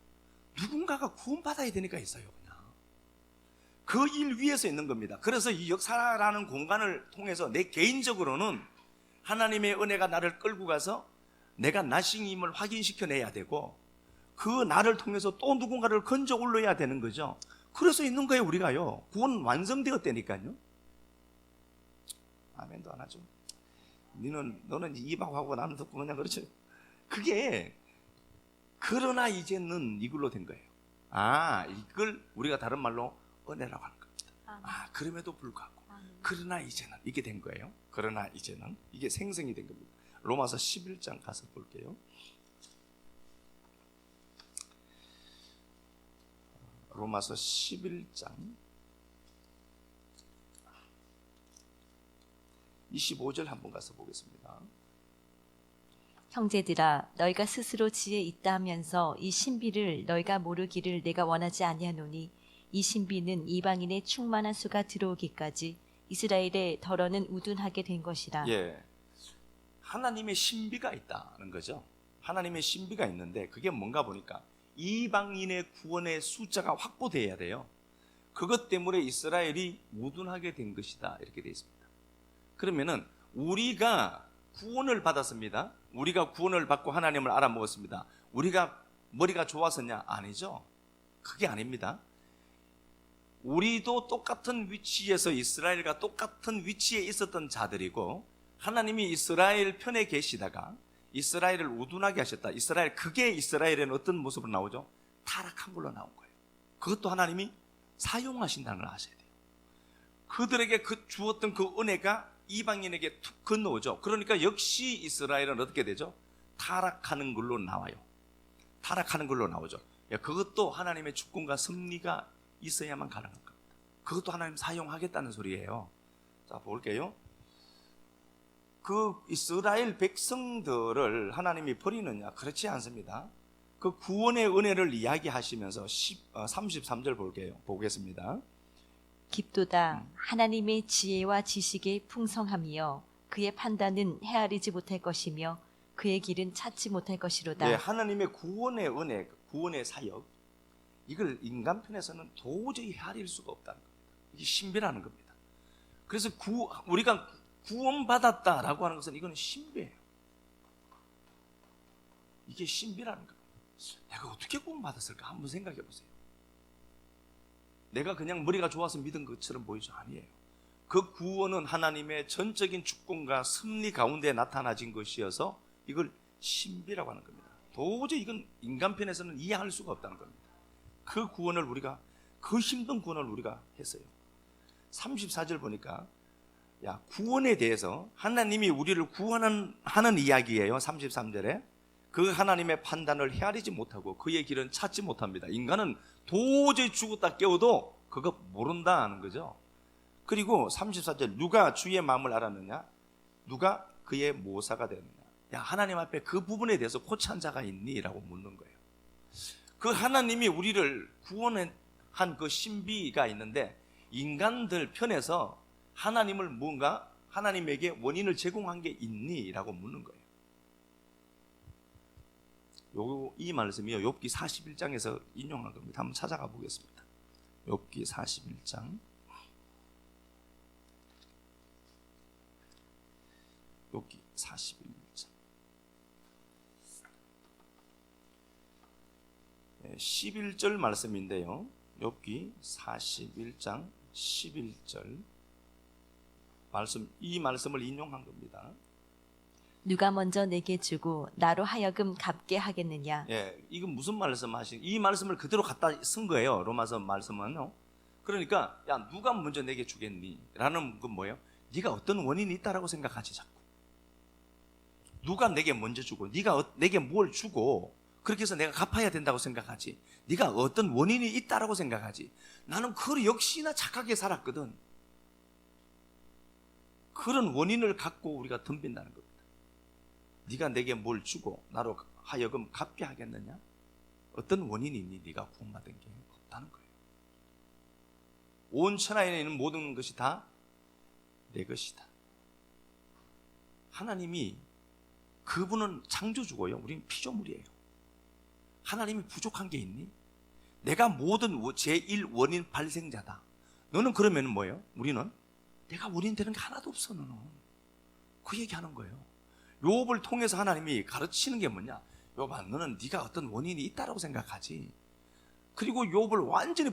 누군가가 구원받아야 되니까 있어요. 그냥 그 일 위에서 있는 겁니다. 그래서 이 역사라는 공간을 통해서 내 개인적으로는 하나님의 은혜가 나를 끌고 가서 내가 나싱임을 확인시켜내야 되고, 그 나를 통해서 또 누군가를 건져 올려야 되는 거죠. 그래서 있는 거예요. 우리가요. 구원 완성되었다니까요. 아멘도 안 하죠. 너는 이방하고 나는 듣고 그냥 그렇죠. 그게 그러나 이제는 이걸로 된 거예요. 아, 이걸 우리가 다른 말로 은혜라고 하는 겁니다. 아, 그럼에도 불구하고 그러나 이제는 이게 된 거예요. 그러나 이제는 이게 생성이 된 겁니다. 로마서 11장 가서 볼게요. 로마서 11장 25절 한번 가서 보겠습니다. 형제들아, 너희가 스스로 지혜 있다 하면서 이 신비를 너희가 모르기를 내가 원하지 아니하노니, 이 신비는 이방인의 충만한 수가 들어오기까지 이스라엘의 덜어는 우둔하게 된 것이라. 예, 하나님의 신비가 있다는 거죠. 하나님의 신비가 있는데 그게 뭔가 보니까 이방인의 구원의 숫자가 확보되어야 돼요. 그것 때문에 이스라엘이 우둔하게 된 것이다, 이렇게 되어 있습니다. 그러면은 우리가 구원을 받았습니다. 우리가 구원을 받고 하나님을 알아먹었습니다. 우리가 머리가 좋았었냐? 아니죠. 그게 아닙니다. 우리도 똑같은 위치에서 이스라엘과 똑같은 위치에 있었던 자들이고, 하나님이 이스라엘 편에 계시다가 이스라엘을 우둔하게 하셨다. 그게 이스라엘에는 어떤 모습으로 나오죠? 타락한 걸로 나온 거예요. 그것도 하나님이 사용하신다는 걸 아셔야 돼요. 그들에게 주었던 그 은혜가 이방인에게 툭 건너오죠. 그러니까 역시 이스라엘은 어떻게 되죠? 타락하는 걸로 나와요. 타락하는 걸로 나오죠. 그것도 하나님의 주권과 섭리가 있어야만 가능한 겁니다. 그것도 하나님 사용하겠다는 소리예요. 자, 볼게요. 그 이스라엘 백성들을 하나님이 버리느냐? 그렇지 않습니다. 그 구원의 은혜를 이야기하시면서 33절 보겠습니다. 깊도다 하나님의 지혜와 지식의 풍성함이여 그의 판단은 헤아리지 못할 것이며 그의 길은 찾지 못할 것이로다. 네, 하나님의 구원의 은혜, 구원의 사역, 이걸 인간 편에서는 도저히 헤아릴 수가 없다는 겁니다. 이게 신비라는 겁니다. 그래서 우리가 구원받았다라고 하는 것은 이거는 신비예요. 이게 신비라는 겁니다. 내가 어떻게 구원받았을까 한번 생각해 보세요. 내가 그냥 머리가 좋아서 믿은 것처럼 보이죠? 아니에요. 그 구원은 하나님의 전적인 주권과 섭리 가운데 나타나진 것이어서 이걸 신비라고 하는 겁니다. 도저히 이건 인간 편에서는 이해할 수가 없다는 겁니다. 그 구원을 그 힘든 구원을 우리가 했어요. 34절 보니까 구원에 대해서 하나님이 우리를 구원하는 이야기예요. 33절에 그 하나님의 판단을 헤아리지 못하고 그의 길은 찾지 못합니다. 인간은 도저히 죽었다 깨워도 그거 모른다는 거죠. 그리고 34절 누가 주의 마음을 알았느냐? 누가 그의 모사가 되었느냐? 하나님 앞에 그 부분에 대해서 고치한 자가 있니? 라고 묻는 거예요. 그 하나님이 우리를 구원한 그 신비가 있는데 인간들 편에서 하나님에게 원인을 제공한 게 있니? 라고 묻는 거예요. 이 말씀이요, 욥기 41장에서 인용한 겁니다. 한번 찾아가 보겠습니다. 욥기 41장. 욥기 41장. 11절 말씀인데요. 욥기 41장 11절 말씀, 이 말씀을 인용한 겁니다. 누가 먼저 내게 주고 나로 하여금 갚게 하겠느냐? 이건 무슨 이 말씀을 그대로 갖다 쓴 거예요. 로마서 말씀은요. 그러니까 누가 먼저 내게 주겠니? 라는 건 뭐예요? 네가 어떤 원인이 있다라고 생각하지 자꾸. 누가 내게 먼저 주고 네가 내게 뭘 주고 그렇게 해서 내가 갚아야 된다고 생각하지. 네가 어떤 원인이 있다라고 생각하지. 나는 그 역시나 착하게 살았거든. 그런 원인을 갖고 우리가 덤빈다는 겁니다. 네가 내게 뭘 주고 나로 하여금 갚게 하겠느냐? 어떤 원인이 있니? 네가 구원받은 게 없다는 거예요. 온 천하에 있는 모든 것이 다 내 것이다. 하나님이, 그분은 창조주고요, 우리는 피조물이에요. 하나님이 부족한 게 있니? 내가 모든 제1원인 발생자다. 너는 그러면 뭐예요? 우리는 내가 원인 되는 게 하나도 없어. 너는 그 얘기하는 거예요. 욥을 통해서 하나님이 가르치는 게 뭐냐? 욥아, 너는 네가 어떤 원인이 있다라고 생각하지. 그리고 욥을 완전히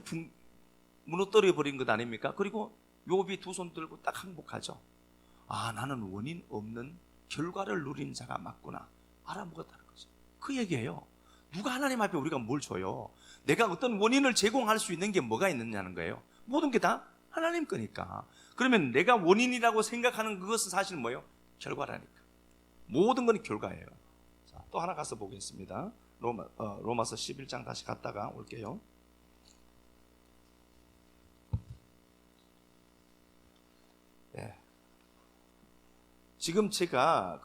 무너뜨려 버린 것 아닙니까? 그리고 욥이 두 손 들고 딱 항복하죠. 나는 원인 없는 결과를 누린 자가 맞구나 알아먹었다는 거죠. 그 얘기예요. 누가 하나님 앞에 우리가 뭘 줘요? 내가 어떤 원인을 제공할 수 있는 게 뭐가 있느냐는 거예요. 모든 게 다 하나님 거니까. 그러면 내가 원인이라고 생각하는 그것은 사실 뭐예요? 결과라니까. 모든 건 결과예요. 자, 또 하나 가서 보겠습니다. 로마서 11장 다시 갔다가 올게요. 지금 제가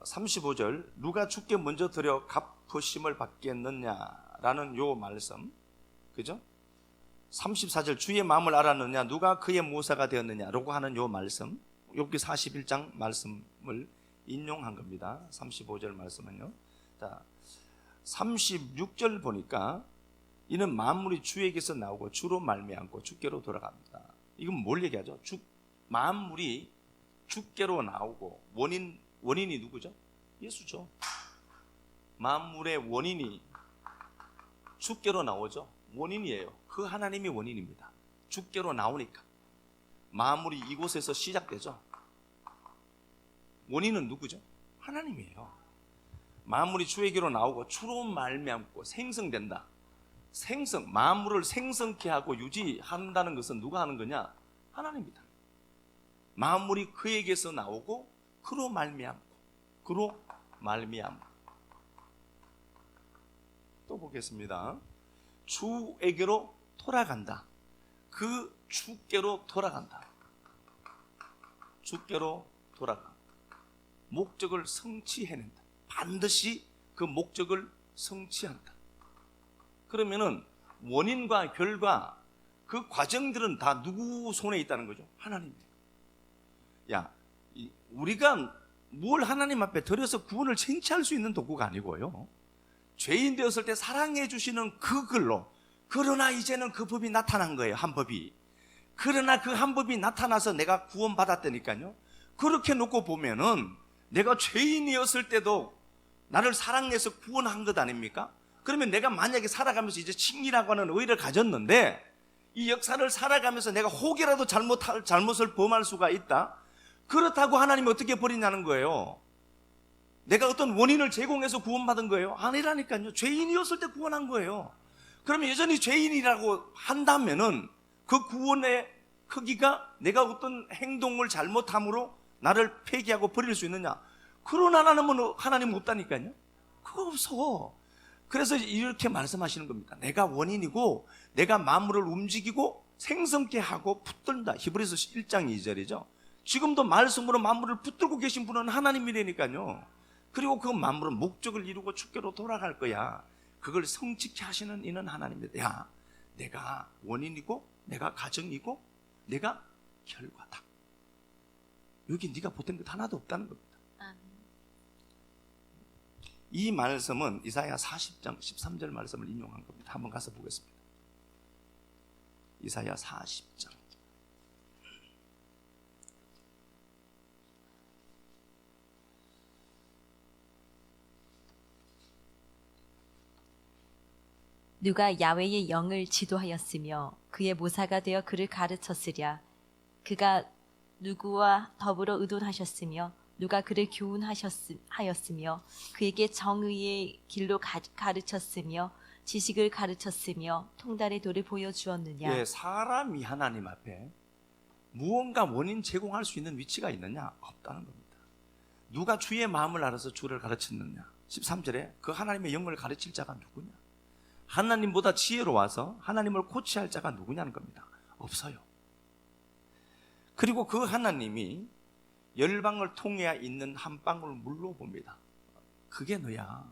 35절 누가 주께 먼저 드려 갚으심을 받겠느냐라는 요 말씀, 그죠? 34절 주의 마음을 알았느냐, 누가 그의 모사가 되었느냐라고 하는 요 말씀, 욥기 41장 말씀을 인용한 겁니다. 35절 말씀은요. 자, 36절 보니까 이는 만물이 주에게서 나오고 주로 말미암고 주께로 돌아갑니다. 이건 뭘 얘기하죠? 만물이 주께로 나오고 원인이 누구죠? 예수죠. 만물의 원인이 주께로 나오죠. 원인이에요. 그 하나님이 원인입니다. 주께로 나오니까 만물이 이곳에서 시작되죠. 원인은 누구죠? 하나님이에요. 만물이 주에게로 나오고 주로 말미암고 생성된다. 만물을 생성케 하고 유지한다는 것은 누가 하는 거냐? 하나님입니다. 만물이 그에게서 나오고 그로 말미암고 또 보겠습니다. 주에게로 돌아간다. 그 주께로 돌아간다. 주께로 돌아가. 목적을 성취해낸다. 반드시 그 목적을 성취한다. 그러면은 원인과 결과 그 과정들은 다 누구 손에 있다는 거죠? 하나님. 우리가 뭘 하나님 앞에 드려서 구원을 쟁취할 수 있는 도구가 아니고요, 죄인 되었을 때 사랑해 주시는 그 글로, 그러나 이제는 그 법이 나타난 거예요. 한 법이. 그러나 그 한 법이 나타나서 내가 구원받았다니까요. 그렇게 놓고 보면은 내가 죄인이었을 때도 나를 사랑해서 구원한 것 아닙니까? 그러면 내가 만약에 살아가면서 이제 칭의라고 하는 의를 가졌는데 이 역사를 살아가면서 내가 혹이라도 잘못을 범할 수가 있다. 그렇다고 하나님이 어떻게 버리냐는 거예요. 내가 어떤 원인을 제공해서 구원받은 거예요? 아니라니까요. 죄인이었을 때 구원한 거예요. 그러면 여전히 죄인이라고 한다면은 그 구원의 크기가 내가 어떤 행동을 잘못함으로 나를 폐기하고 버릴 수 있느냐? 그런 하나님은 없다니까요. 그거 없어. 그래서 이렇게 말씀하시는 겁니다. 내가 원인이고 내가 만물을 움직이고 생성케 하고 붙들다. 히브리서 1장 2절이죠. 지금도 말씀으로 만물을 붙들고 계신 분은 하나님이라니까요. 그리고 그 만물은 목적을 이루고 축계로 돌아갈 거야. 그걸 성취케 하시는 이는 하나님입니다. 내가 원인이고 내가 가정이고 내가 결과다. 여기 네가 보탠 것 하나도 없다는 겁니다. 이 말씀은 이사야 40장 13절 말씀을 인용한 겁니다. 한번 가서 보겠습니다. 이사야 40장. 누가 야훼의 영을 지도하였으며 그의 모사가 되어 그를 가르쳤으랴. 그가 누구와 더불어 의논하셨으며 누가 그를 교훈하였으며 그에게 정의의 길로 가르쳤으며 지식을 가르쳤으며 통달의 도를 보여주었느냐. 예, 사람이 하나님 앞에 무언가 원인 제공할 수 있는 위치가 있느냐? 없다는 겁니다. 누가 주의 마음을 알아서 주를 가르쳤느냐? 13절에 그 하나님의 영을 가르칠 자가 누구냐? 하나님보다 지혜로워서 하나님을 코치할 자가 누구냐는 겁니다. 없어요. 그리고 그 하나님이 열방을 통해야 있는 한 방울 물로 봅니다. 그게 너야.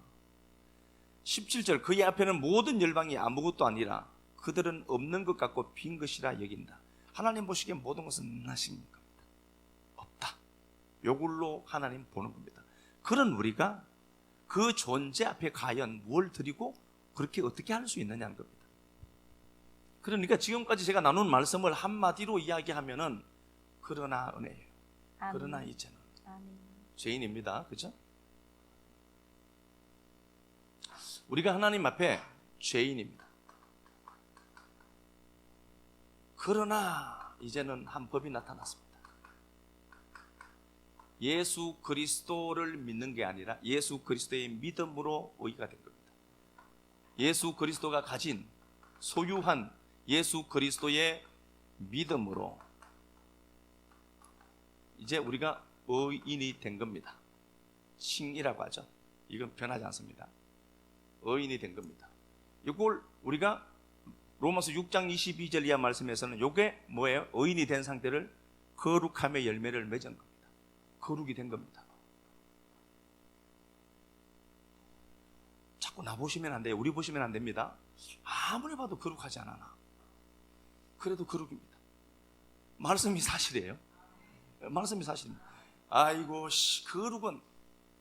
17절 그의 앞에는 모든 열방이 아무것도 아니라 그들은 없는 것 같고 빈 것이라 여긴다. 하나님 보시기에 모든 것은 나신 겁니다. 없다. 요걸로 하나님 보는 겁니다. 그런 우리가 그 존재 앞에 과연 뭘 드리고 그렇게 어떻게 할 수 있느냐는 겁니다. 그러니까 지금까지 제가 나눈 말씀을 한마디로 이야기하면은 그러나 은혜예요. 아멘. 그러나 이제는 아멘. 죄인입니다. 그렇죠? 우리가 하나님 앞에 죄인입니다. 그러나 이제는 한 법이 나타났습니다. 예수 그리스도를 믿는 게 아니라 예수 그리스도의 믿음으로 의가 된 겁니다. 예수 그리스도가 가진 소유한 예수 그리스도의 믿음으로 이제 우리가 의인이 된 겁니다. 칭이라고 하죠. 이건 변하지 않습니다. 의인이 된 겁니다. 이걸 우리가 로마서 6장 22절 이하 말씀에서는 이게 뭐예요? 의인이 된 상태를 거룩함의 열매를 맺은 겁니다. 거룩이 된 겁니다. 자꾸 나 보시면 안 돼요. 우리 보시면 안 됩니다. 아무리 봐도 거룩하지 않아. 그래도 거룩입니다. 말씀이 사실이에요. 말씀이 사실입니다. 아이고 거룩은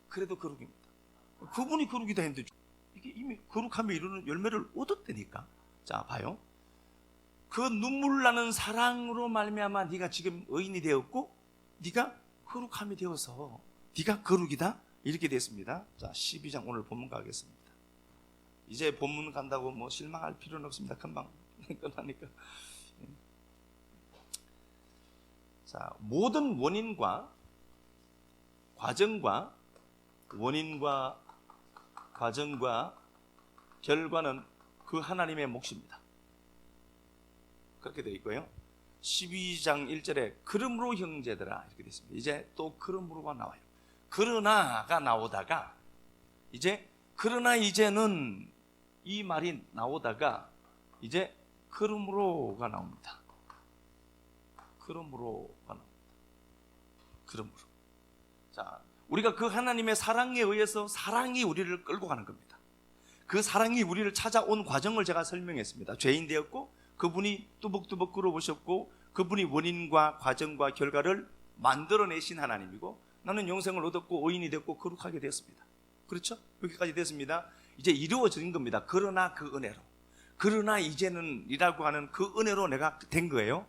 그래도 거룩입니다. 그분이 거룩이다 했는데 이게 이미 거룩함에 이르는 열매를 얻었다니까. 자 봐요. 그 눈물 나는 사랑으로 말미암아 네가 지금 의인이 되었고 네가 거룩함이 되어서 네가 거룩이다 이렇게 됐습니다. 자 12장 오늘 본문 가겠습니다. 이제 본문 간다고 뭐 실망할 필요는 없습니다. 금방 끝나니까. 자, 모든 원인과 과정과 결과는 그 하나님의 몫입니다. 그렇게 되어 있고요. 12장 1절에 그러므로 형제들아 이렇게 되어 있습니다. 이제 또 그러므로가 나와요. 그러나가 나오다가 이제 그러나 이제는 이 말이 나오다가 이제 그러므로가 나옵니다. 그러므로가 나옵니다. 그러므로. 자, 우리가 그 하나님의 사랑에 의해서 사랑이 우리를 끌고 가는 겁니다. 그 사랑이 우리를 찾아온 과정을 제가 설명했습니다. 죄인 되었고 그분이 뚜벅뚜벅 꿇어보셨고 그분이 원인과 과정과 결과를 만들어내신 하나님이고 나는 영생을 얻었고 의인이 됐고 거룩하게 되었습니다. 그렇죠? 여기까지 됐습니다. 이제 이루어진 겁니다. 그러나 그 은혜로, 그러나 이제는 이라고 하는 그 은혜로 내가 된 거예요.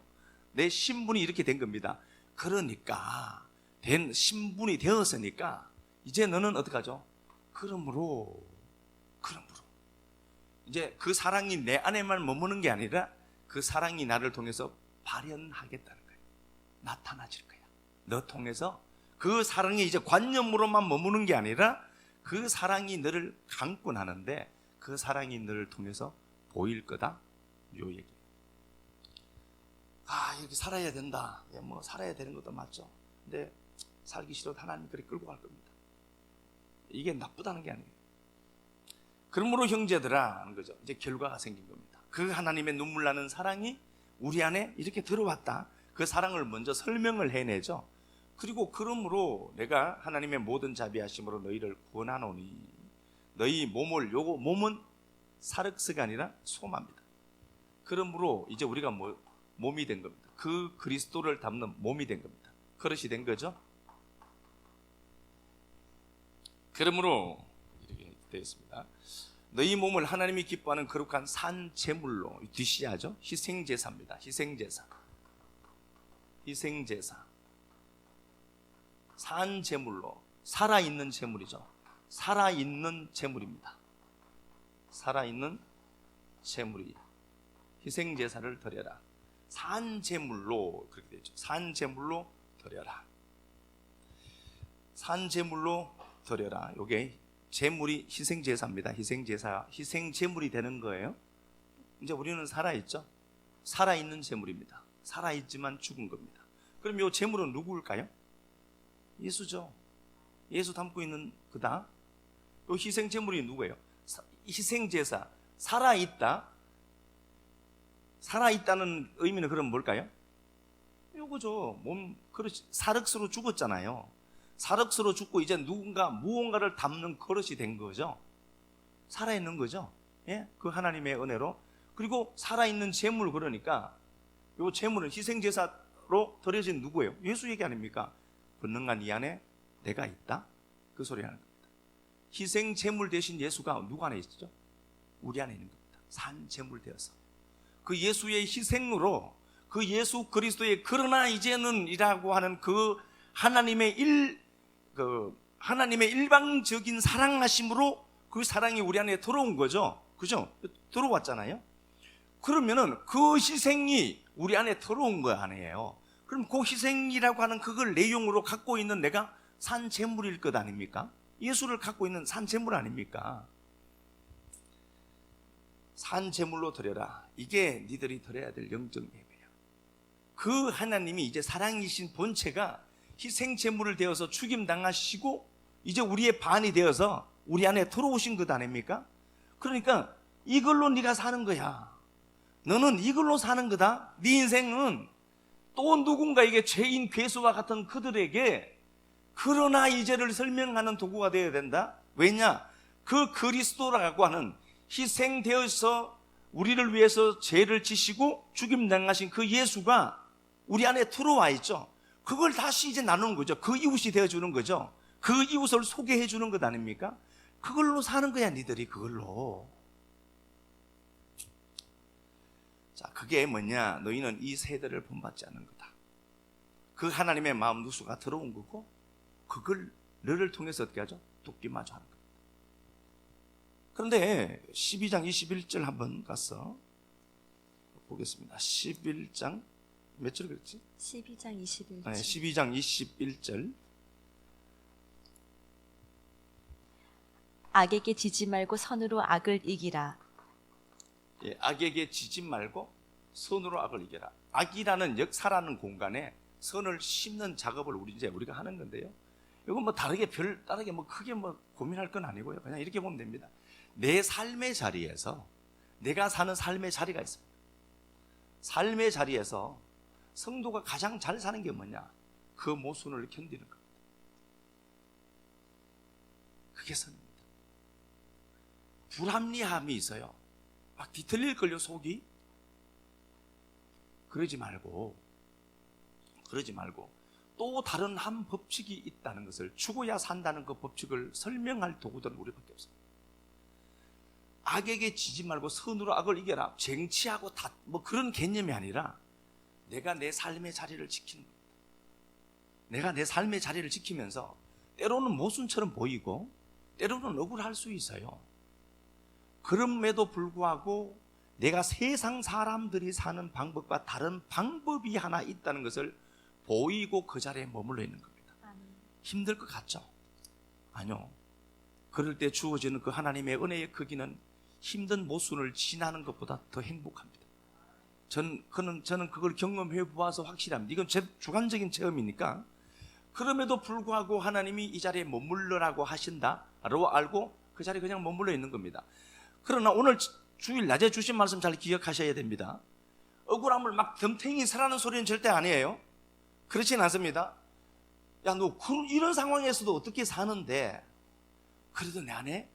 내 신분이 이렇게 된 겁니다. 그러니까 된 신분이 되었으니까 이제 너는 어떡하죠? 그러므로 이제 그 사랑이 내 안에만 머무는 게 아니라 그 사랑이 나를 통해서 발현하겠다는 거예요. 나타나질 거야. 너 통해서 그 사랑이 이제 관념으로만 머무는 게 아니라 그 사랑이 너를 감고 나는데 그 사랑이 너를 통해서 보일 거다. 요 얘기예요. 이렇게 살아야 된다. 뭐 살아야 되는 것도 맞죠. 근데 살기 싫어도 하나님 그렇게 끌고 갈 겁니다. 이게 나쁘다는 게 아니에요. 그러므로 형제들아 하는 거죠. 이제 결과가 생긴 겁니다. 그 하나님의 눈물 나는 사랑이 우리 안에 이렇게 들어왔다. 그 사랑을 먼저 설명을 해내죠. 그리고 그러므로 내가 하나님의 모든 자비하심으로 너희를 구원하노니 너희 몸을, 요거 몸은 사륵스가 아니라 소마입니다. 그러므로 이제 우리가 몸이 된 겁니다. 그 그리스도를 담는 몸이 된 겁니다. 그릇이 된 거죠. 그러므로 이렇게 되었습니다. 너희 몸을 하나님이 기뻐하는 거룩한 산 제물로, 뒷시야죠. 희생제사입니다. 희생제사. 산 제물로, 살아있는 제물이죠. 살아있는 제물입니다. 살아있는 제물이 희생제사를 드려라. 산 제물로 그렇게 되죠. 산 제물로 드려라. 산 제물로 드려라. 요게 제물이 희생제사입니다. 희생제물이 되는 거예요. 이제 우리는 살아있죠. 살아있는 제물입니다. 살아있지만 죽은 겁니다. 그럼 요 제물은 누구일까요? 예수죠. 예수 담고 있는 그다. 요 희생제물이 누구예요? 희생제사. 살아있다는 의미는 그럼 뭘까요? 요거죠. 그릇이 사륵스로 죽었잖아요. 사륵스로 죽고 이제 무언가를 담는 그릇이 된 거죠. 살아있는 거죠. 예? 그 하나님의 은혜로. 그리고 살아있는 제물, 그러니까 요 제물은 희생제사로 드려진 누구예요? 예수 얘기 아닙니까? 권능한 이 안에 내가 있다. 그 소리 하는 겁니다. 희생제물 대신 예수가 누구 안에 있죠? 우리 안에 있는 겁니다. 산 제물 되어서 그 예수의 희생으로 그 예수 그리스도의 그러나 이제는 이라고 하는 그 하나님의 일방적인 사랑하심으로 그 사랑이 우리 안에 들어온 거죠. 그죠? 들어왔잖아요. 그러면은 그 희생이 우리 안에 들어온 거 아니에요. 그럼 그 희생이라고 하는 그걸 내용으로 갖고 있는 내가 산 제물일 것 아닙니까? 예수를 갖고 있는 산 제물 아닙니까? 산 제물로 드려라. 이게 니들이 드려야 될 영적 예배야. 그 하나님이 이제 사랑이신 본체가 희생 제물을 되어서 죽임 당하시고 이제 우리의 반이 되어서 우리 안에 들어오신 것 아닙니까? 그러니까 이걸로 네가 사는 거야. 너는 이걸로 사는 거다. 네 인생은 또 누군가에게 죄인 괴수와 같은 그들에게 그러나 이제를 설명하는 도구가 되어야 된다. 왜냐? 그 그리스도라고 하는 희생되어서 우리를 위해서 죄를 지시고 죽임 당하신 그 예수가 우리 안에 들어와 있죠. 그걸 다시 이제 나누는 거죠. 그 이웃이 되어주는 거죠. 그 이웃을 소개해 주는 것 아닙니까? 그걸로 사는 거야, 니들이 그걸로. 자, 그게 뭐냐? 너희는 이 세대를 본받지 않는 거다. 그 하나님의 마음 누수가 들어온 거고 그걸 너를 통해서 어떻게 하죠? 돕기마저 하는 겁니다. 그런데 12장 21절 한번 가서 보겠습니다. 11장 몇 절 그랬지? 12장 21절. 네, 12장 21절. 악에게 지지 말고 선으로 악을 이기라. 예, 악에게 지지 말고 선으로 악을 이겨라. 악이라는 역사라는 공간에 선을 심는 작업을 우리가 하는 건데요. 이건 뭐 다르게 크게 고민할 건 아니고요. 그냥 이렇게 보면 됩니다. 내 삶의 자리에서 내가 사는 삶의 자리가 있습니다. 삶의 자리에서 성도가 가장 잘 사는 게 뭐냐? 그 모순을 견디는 겁니다. 그게 선입니다. 불합리함이 있어요. 막 뒤틀릴 걸요, 속이. 그러지 말고 또 다른 한 법칙이 있다는 것을, 죽어야 산다는 그 법칙을 설명할 도구들은 우리밖에 없습니다. 악에게 지지 말고 선으로 악을 이겨라, 쟁취하고 뭐 그런 개념이 아니라 내가 내 삶의 자리를 지키는 겁니다. 내가 내 삶의 자리를 지키면서 때로는 모순처럼 보이고 때로는 억울할 수 있어요. 그럼에도 불구하고 내가 세상 사람들이 사는 방법과 다른 방법이 하나 있다는 것을 보이고 그 자리에 머물러 있는 겁니다. 힘들 것 같죠? 아니요. 그럴 때 주어지는 그 하나님의 은혜의 크기는 힘든 모순을 지나는 것보다 더 행복합니다. 저는 그걸 경험해 보아서 확실합니다. 이건 제 주관적인 체험이니까. 그럼에도 불구하고 하나님이 이 자리에 머물러라고 하신다라고 알고 그 자리에 그냥 머물러 있는 겁니다. 그러나 오늘 주일 낮에 주신 말씀 잘 기억하셔야 됩니다. 억울함을 막 덤탱이 서라는 소리는 절대 아니에요. 그렇진 않습니다. 야, 너 이런 상황에서도 어떻게 사는데, 그래도 내 안에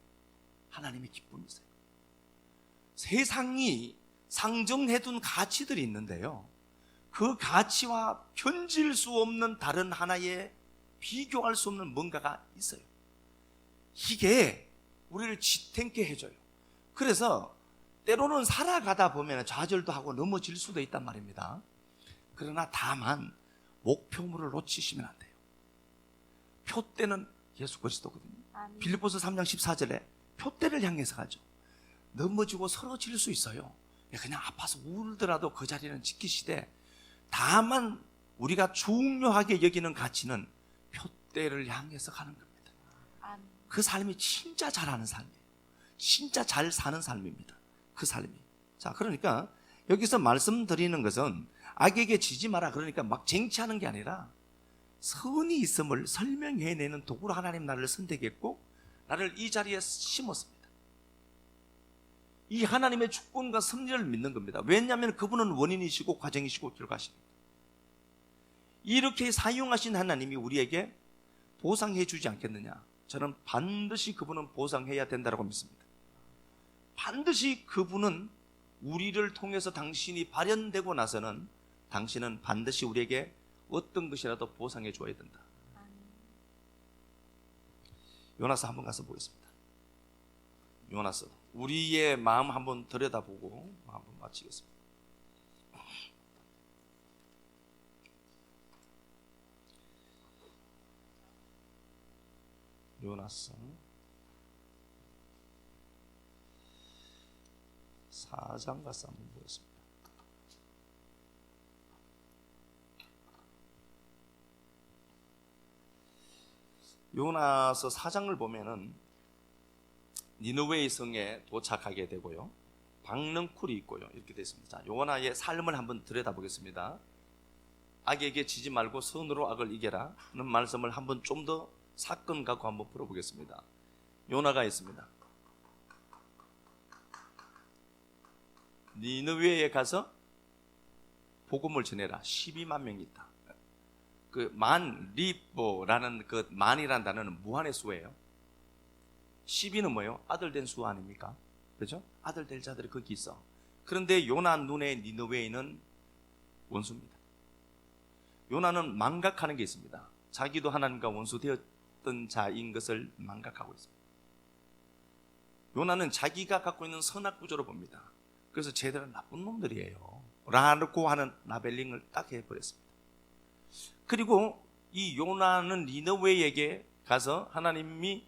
하나님의 기쁨이 있어요. 세상이 상정해둔 가치들이 있는데요, 그 가치와 편질 수 없는 다른 하나의 비교할 수 없는 뭔가가 있어요. 이게 우리를 지탱케 해줘요. 그래서 때로는 살아가다 보면 좌절도 하고 넘어질 수도 있단 말입니다. 그러나 다만 목표물을 놓치시면 안 돼요. 표대는 예수 그리스도거든요. 빌립보서 3장 14절에 표대를 향해서 가죠. 넘어지고 쓰러질 수 있어요. 그냥 아파서 울더라도 그 자리는 지키시되, 다만 우리가 중요하게 여기는 가치는 표대를 향해서 가는 겁니다. 그 삶이 진짜 잘하는 삶이에요. 진짜 잘 사는 삶입니다. 그 삶이. 자, 그러니까 여기서 말씀드리는 것은 악에게 지지 마라, 그러니까 막 쟁취하는 게 아니라 선이 있음을 설명해내는 도구로 하나님 나를 선택했고 나를 이 자리에 심었습니다. 이 하나님의 주권과 섭리를 믿는 겁니다. 왜냐하면 그분은 원인이시고 과정이시고 결과십니다. 이렇게 사용하신 하나님이 우리에게 보상해 주지 않겠느냐? 저는 반드시 그분은 보상해야 된다고 믿습니다. 반드시 그분은 우리를 통해서 당신이 발현되고 나서는 당신은 반드시 우리에게 어떤 것이라도 보상해 줘야 된다. 요나서 한번 가서 보겠습니다. 요나서, 우리의 마음 한번 들여다보고 한번 마치겠습니다. 요나서 4장 가서 한번 보겠습니다. 요나서 4장을 보면은 니느웨의 성에 도착하게 되고요, 박능쿨이 있고요, 이렇게 되어 있습니다. 요나의 삶을 한번 들여다보겠습니다. 악에게 지지 말고 선으로 악을 이겨라 하는 말씀을 한번 좀 더 사건 갖고 한번 풀어보겠습니다. 요나가 있습니다. 니느웨에 가서 복음을 전해라. 12만 명이 있다. 그 리보라는 그 만이라는 단어는 무한의 수예요. 12는 뭐예요? 아들 된 수 아닙니까? 그렇죠? 아들 될 자들이 거기 있어. 그런데 요나 눈에 니느웨는 원수입니다. 요나는 망각하는 게 있습니다. 자기도 하나님과 원수되었던 자인 것을 망각하고 있습니다. 요나는 자기가 갖고 있는 선악 구조로 봅니다. 그래서 쟤들은 나쁜 놈들이에요 라고 하는 라벨링을 딱 해버렸습니다. 그리고 이 요나는 니느웨에게 가서 하나님이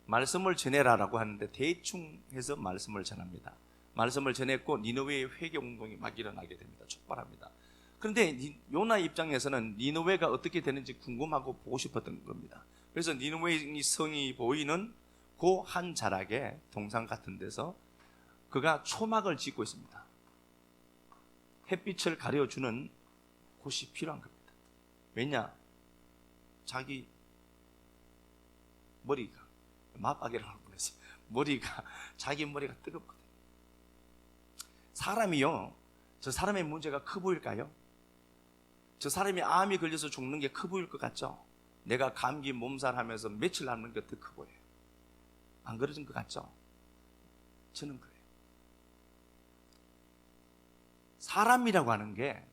말씀을 전해라라고 하는데 대충 해서 말씀을 전합니다. 말씀을 전했고 니느웨의 회개 운동이 막 일어나게 됩니다. 촉발합니다. 그런데 요나 입장에서는 니느웨가 어떻게 되는지 궁금하고 보고 싶었던 겁니다. 그래서 니느웨의 성이 보이는 그 한 자락에 동상 같은 데서 그가 초막을 짓고 있습니다. 햇빛을 가려주는 곳이 필요한 겁니다. 왜냐? 자기 머리가, 맞박이라고 보냈어요. 자기 머리가 뜨겁거든요. 사람이요, 저 사람의 문제가 커 보일까요? 저 사람이 암이 걸려서 죽는 게 커 보일 것 같죠? 내가 감기 몸살하면서 며칠 남는 게 더 커 보여요. 안 그러진 것 같죠? 저는 그래요. 사람이라고 하는 게,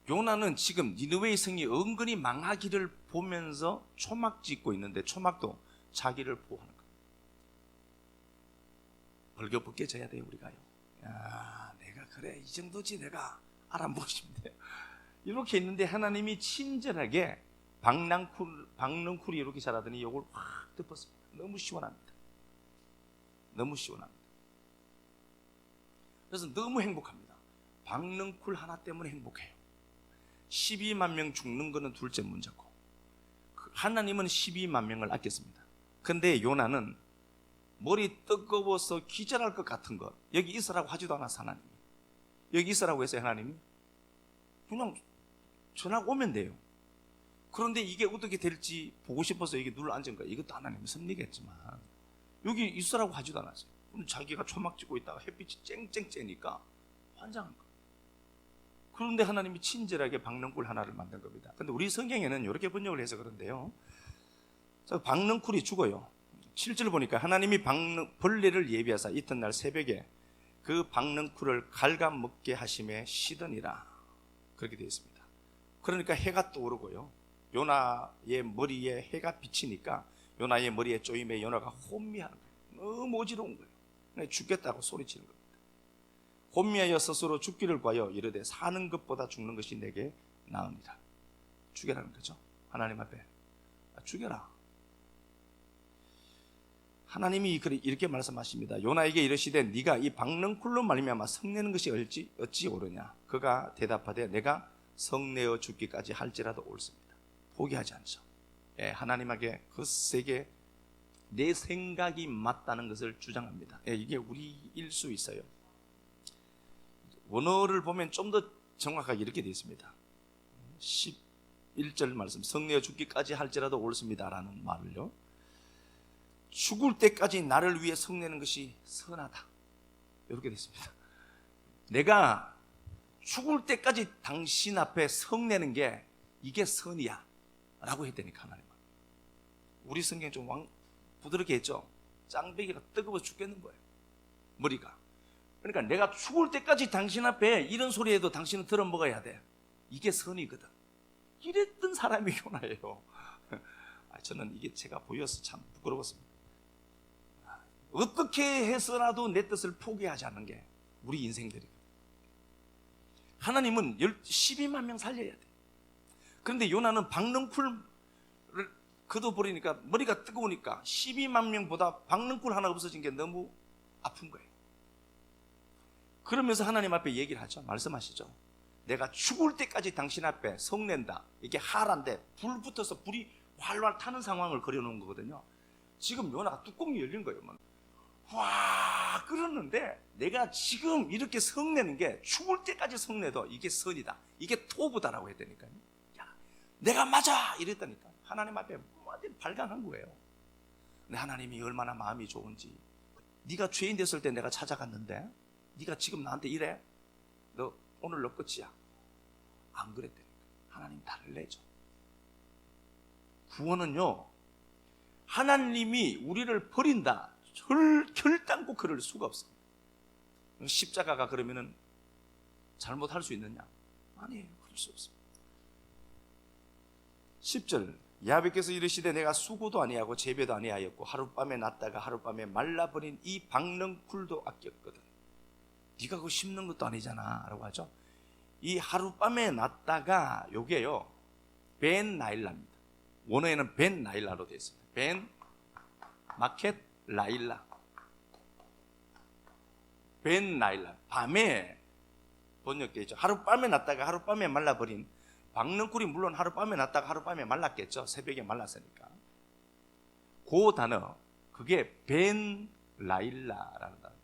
요나는 지금 니느웨의 성이 은근히 망하기를 보면서 초막 짓고 있는데 초막도 자기를 보호하는 거예요. 벌거벗게 져야 돼요, 우리가요. 야, 내가 그래, 이 정도지 내가 알아보시면 돼요. 이렇게 있는데 하나님이 친절하게 박넝쿨이 이렇게 자라더니 이걸 확 덮었습니다. 너무 시원합니다. 너무 시원합니다. 그래서 너무 행복합니다. 박넝쿨 하나 때문에 행복해요. 12만 명 죽는 거는 둘째 문제고, 하나님은 12만 명을 아꼈습니다. 근데 요나는 머리 뜨거워서 기절할 것 같은 것, 여기 있으라고 하지도 않았어. 하나님이 여기 있으라고 했어요. 하나님이 그냥 전화 오면 돼요. 그런데 이게 어떻게 될지 보고 싶어서 여기 눌러 앉은 거예요. 이것도 하나님의 섭리겠지만 여기 있으라고 하지도 않았어요. 그럼 자기가 초막 찍고 있다가 햇빛이 쨍쨍 쬐니까 환장한 거예요. 그런데 하나님이 친절하게 박넝쿨 하나를 만든 겁니다. 근데 우리 성경에는 이렇게 번역을 해서 그런데요, 박넝쿨이 죽어요. 7절 보니까 하나님이 벌레를 예비하사 이튿날 새벽에 그 박넝쿨을 갉아먹게 하심에 시드니라, 그렇게 되어 있습니다. 그러니까 해가 떠오르고요, 요나의 머리에 해가 비치니까 요나의 머리에 쪼임에 요나가 혼미하는 거예요. 너무 어지러운 거예요. 죽겠다고 소리치는 겁니다. 혼미하여 스스로 죽기를 구하여 이르되 사는 것보다 죽는 것이 내게 나으니라. 죽여라는 거죠. 하나님 앞에 죽여라. 하나님이 이렇게 말씀하십니다. 요나에게 이르시되 네가 이 박넝쿨로 말미암아 성내는 것이 어찌 옳으냐. 그가 대답하되 내가 성내어 죽기까지 할지라도 옳습니다. 포기하지 않죠. 예, 하나님에게 거세게 내 생각이 맞다는 것을 주장합니다. 예, 이게 우리일 수 있어요. 원어를 보면 좀 더 정확하게 이렇게 되어 있습니다. 11절 말씀, 성내어 죽기까지 할지라도 옳습니다 라는 말을요, 죽을 때까지 나를 위해 성내는 것이 선하다, 이렇게 되어 있습니다. 내가 죽을 때까지 당신 앞에 성내는 게 이게 선이야 라고 했다니까. 하나님은. 우리 성경 좀 부드럽게 했죠. 짱배기가 뜨거워 죽겠는 거예요, 머리가. 그러니까 내가 죽을 때까지 당신 앞에 이런 소리 해도 당신은 들어 먹어야 돼, 이게 선이거든. 이랬던 사람이 요나예요. 저는 이게 제가 보여서 참 부끄러웠습니다. 어떻게 해서라도 내 뜻을 포기하지 않는 게 우리 인생들이거든. 하나님은 12만 명 살려야 돼. 그런데 요나는 박넝쿨을 걷어버리니까 머리가 뜨거우니까 12만 명보다 박넝쿨 하나 없어진 게 너무 아픈 거예요. 그러면서 하나님 앞에 얘기를 하죠. 말씀하시죠. 내가 죽을 때까지 당신 앞에 성낸다. 이게 하란데 불 붙어서 불이 활활 타는 상황을 그려놓은 거거든요. 지금 요나가 뚜껑이 열린 거예요. 와, 그러는데 내가 지금 이렇게 성내는 게 죽을 때까지 성내도 이게 선이다, 이게 토부다라고 했다니까요. 야, 내가 맞아 이랬다니까. 하나님 앞에 완전히 발광한 거예요. 근데 하나님이 얼마나 마음이 좋은지, 네가 죄인 됐을 때 내가 찾아갔는데 네가 지금 나한테 이래? 너 오늘 너 끝이야. 안 그랬다니까. 하나님 달래죠. 구원은요, 하나님이 우리를 버린다 결단코 그럴 수가 없어요. 십자가가 그러면은 잘못할 수 있느냐? 아니에요. 그럴 수 없습니다. 10절, 야훼께서 이르시되 내가 수고도 아니하고 재배도 아니하였고 하룻밤에 났다가 하룻밤에 말라버린 이 박넝쿨도 아꼈거든. 네가 그거 심는 것도 아니잖아 라고 하죠. 이 하룻밤에 났다가 요게요, 벤 나일라입니다. 원어에는 벤 나일라로 되어 있습니다. 벤 마켓 라일라, 벤 나일라. 밤에 번역되어 있죠. 하룻밤에 났다가 하룻밤에 말라버린, 박넝쿨이 물론 하룻밤에 났다가 하룻밤에 말랐겠죠. 새벽에 말랐으니까. 그 단어, 그게 벤 라일라라는 단어입니다.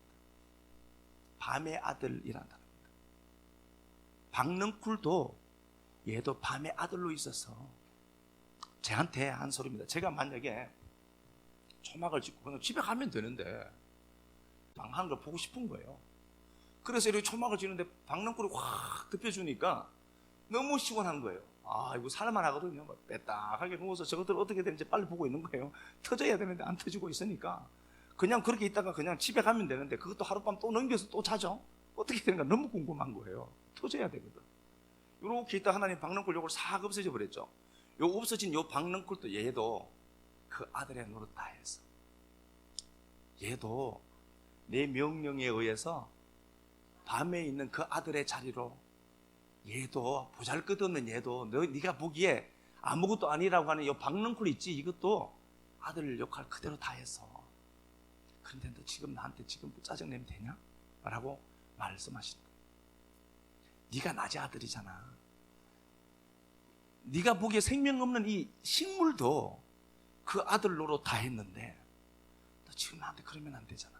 밤의 아들이라는 단어입니다. 박넝쿨도 얘도 밤의 아들로 있어서 저한테 한 소리입니다. 제가 만약에 초막을 짓고 그냥 집에 가면 되는데 망하는 걸 보고 싶은 거예요. 그래서 이렇게 초막을 짓는데 박넝쿨이 확 덮여주니까 너무 시원한 거예요. 이거 살만 하거든요. 빼딱하게 누워서 저것들 어떻게 되는지 빨리 보고 있는 거예요. 터져야 되는데 안 터지고 있으니까 그냥 그렇게 있다가 그냥 집에 가면 되는데 그것도 하룻밤 또 넘겨서 또 자죠. 어떻게 되는가 너무 궁금한 거예요. 터져야 되거든. 이렇게 있다 하나님 박넝쿨 요걸 싹 없어져 버렸죠. 요 없어진 요 박넝쿨도 얘도 그 아들의 노릇 다 했어. 얘도 내 명령에 의해서 밤에 있는 그 아들의 자리로 얘도 보잘것없는 얘도 네가 보기에 아무것도 아니라고 하는 이 박넝쿨 있지, 이것도 아들 역할 그대로 다 했어. 그런데 너 지금 나한테 지금 짜증내면 되냐? 라고 말씀하시는 거예요. 네가 낮의 아들이잖아. 네가 보기에 생명 없는 이 식물도 그 아들 노릇 다 했는데 너 지금 나한테 그러면 안 되잖아.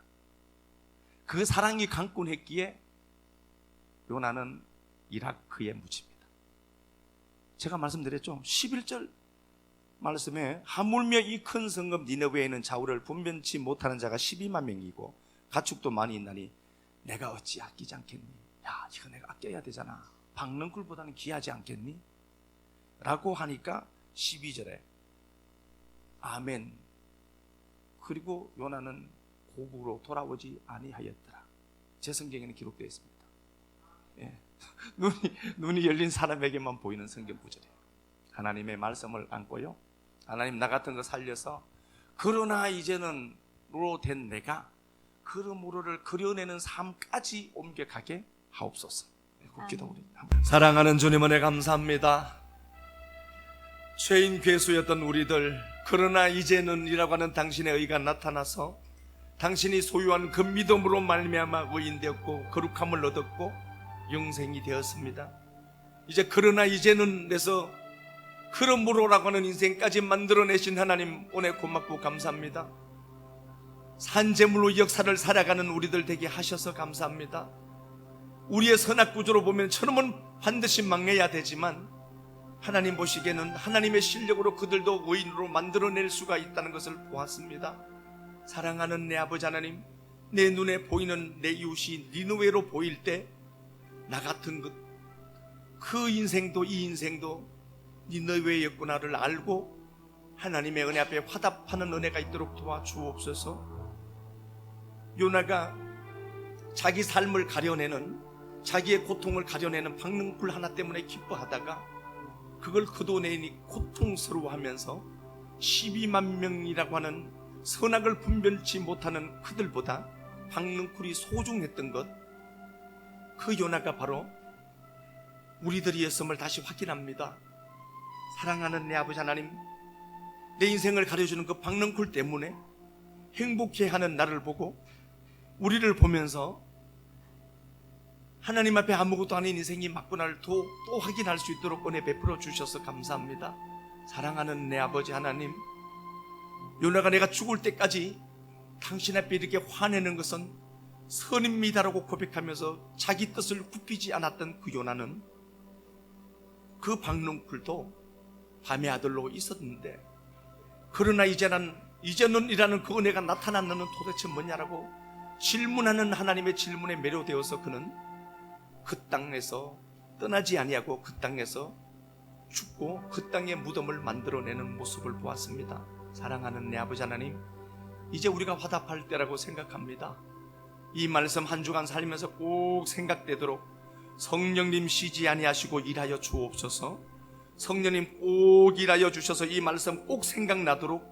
그 사랑이 강권했기에 요나는 이라크에 묻힙니다. 제가 말씀드렸죠. 11절 말씀에 하물며 이 큰 성읍 니느웨에는 자우를 분변치 못하는 자가 12만 명이고 가축도 많이 있나니 내가 어찌 아끼지 않겠니? 야, 이거 내가 아껴야 되잖아. 박넝쿨보다는 귀하지 않겠니? 라고 하니까 12절에 아멘. 그리고 요나는 고국으로 돌아오지 아니하였더라. 제 성경에는 기록되어 있습니다. 예. 눈이 열린 사람에게만 보이는 성경 구절이에요. 하나님의 말씀을 안고요, 하나님 나 같은 거 살려서 그러나 이제는 로 된 내가 그러므로를 그려내는 삶까지 옮겨가게 하옵소서. 기도 우리 사랑하는 주님 은혜 감사합니다. 죄인 괴수였던 우리들, 그러나 이제는 이라고 하는 당신의 의가 나타나서 당신이 소유한 그 믿음으로 말미암아 의인되었고 거룩함을 얻었고 영생이 되었습니다. 이제 그러나 이제는 내서 그러므로라고 하는 인생까지 만들어내신 하나님 오늘 고맙고 감사합니다. 산재물로 역사를 살아가는 우리들 되게 하셔서 감사합니다. 우리의 선악구조로 보면 저놈은 반드시 망해야 되지만 하나님 보시기에는 하나님의 실력으로 그들도 의인으로 만들어낼 수가 있다는 것을 보았습니다. 사랑하는 내 아버지 하나님, 내 눈에 보이는 내 이웃이 니느웨로 보일 때 나 같은 그 인생도 이 인생도 니느웨였구나를 알고 하나님의 은혜 앞에 화답하는 은혜가 있도록 도와주옵소서. 요나가 자기 삶을 가려내는, 자기의 고통을 가려내는 박넝쿨 하나 때문에 기뻐하다가 그걸 거둬내니 고통스러워하면서 12만 명이라고 하는 선악을 분별치 못하는 그들보다 박넝쿨이 소중했던 것, 그 요나가 바로 우리들이었음을 다시 확인합니다. 사랑하는 내 아버지 하나님, 내 인생을 가려주는 그 박넝쿨 때문에 행복해하는 나를 보고 우리를 보면서 하나님 앞에 아무것도 아닌 인생이 맞구나를 또 확인할 수 있도록 은혜 베풀어 주셔서 감사합니다. 사랑하는 내 아버지 하나님, 요나가 내가 죽을 때까지 당신 앞에 이렇게 화내는 것은 선입니다라고 고백하면서 자기 뜻을 굽히지 않았던 그 요나는 그 박넝쿨도 밤의 아들로 있었는데, 그러나 이제는이라는 그 은혜가 나타났는 도대체 뭐냐라고 질문하는 하나님의 질문에 매료되어서 그는 그 땅에서 떠나지 아니하고 그 땅에서 죽고 그 땅의 무덤을 만들어내는 모습을 보았습니다. 사랑하는 내 아버지 하나님, 이제 우리가 화답할 때라고 생각합니다. 이 말씀 한 주간 살면서 꼭 생각되도록 성령님 쉬지 아니하시고 일하여 주옵소서. 성령님 꼭 일하여 주셔서 이 말씀 꼭 생각나도록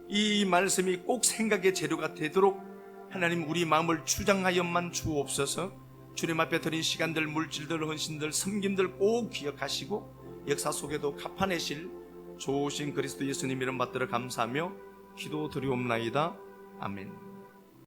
이 말씀이 꼭 생각의 재료가 되도록 하나님 우리 마음을 주장하여만 주옵소서. 주님 앞에 드린 시간들, 물질들, 헌신들, 섬김들 꼭 기억하시고 역사 속에도 갚아내실 좋으신 그리스도 예수님 이름 받들어 감사하며 기도 드리옵나이다. 아멘.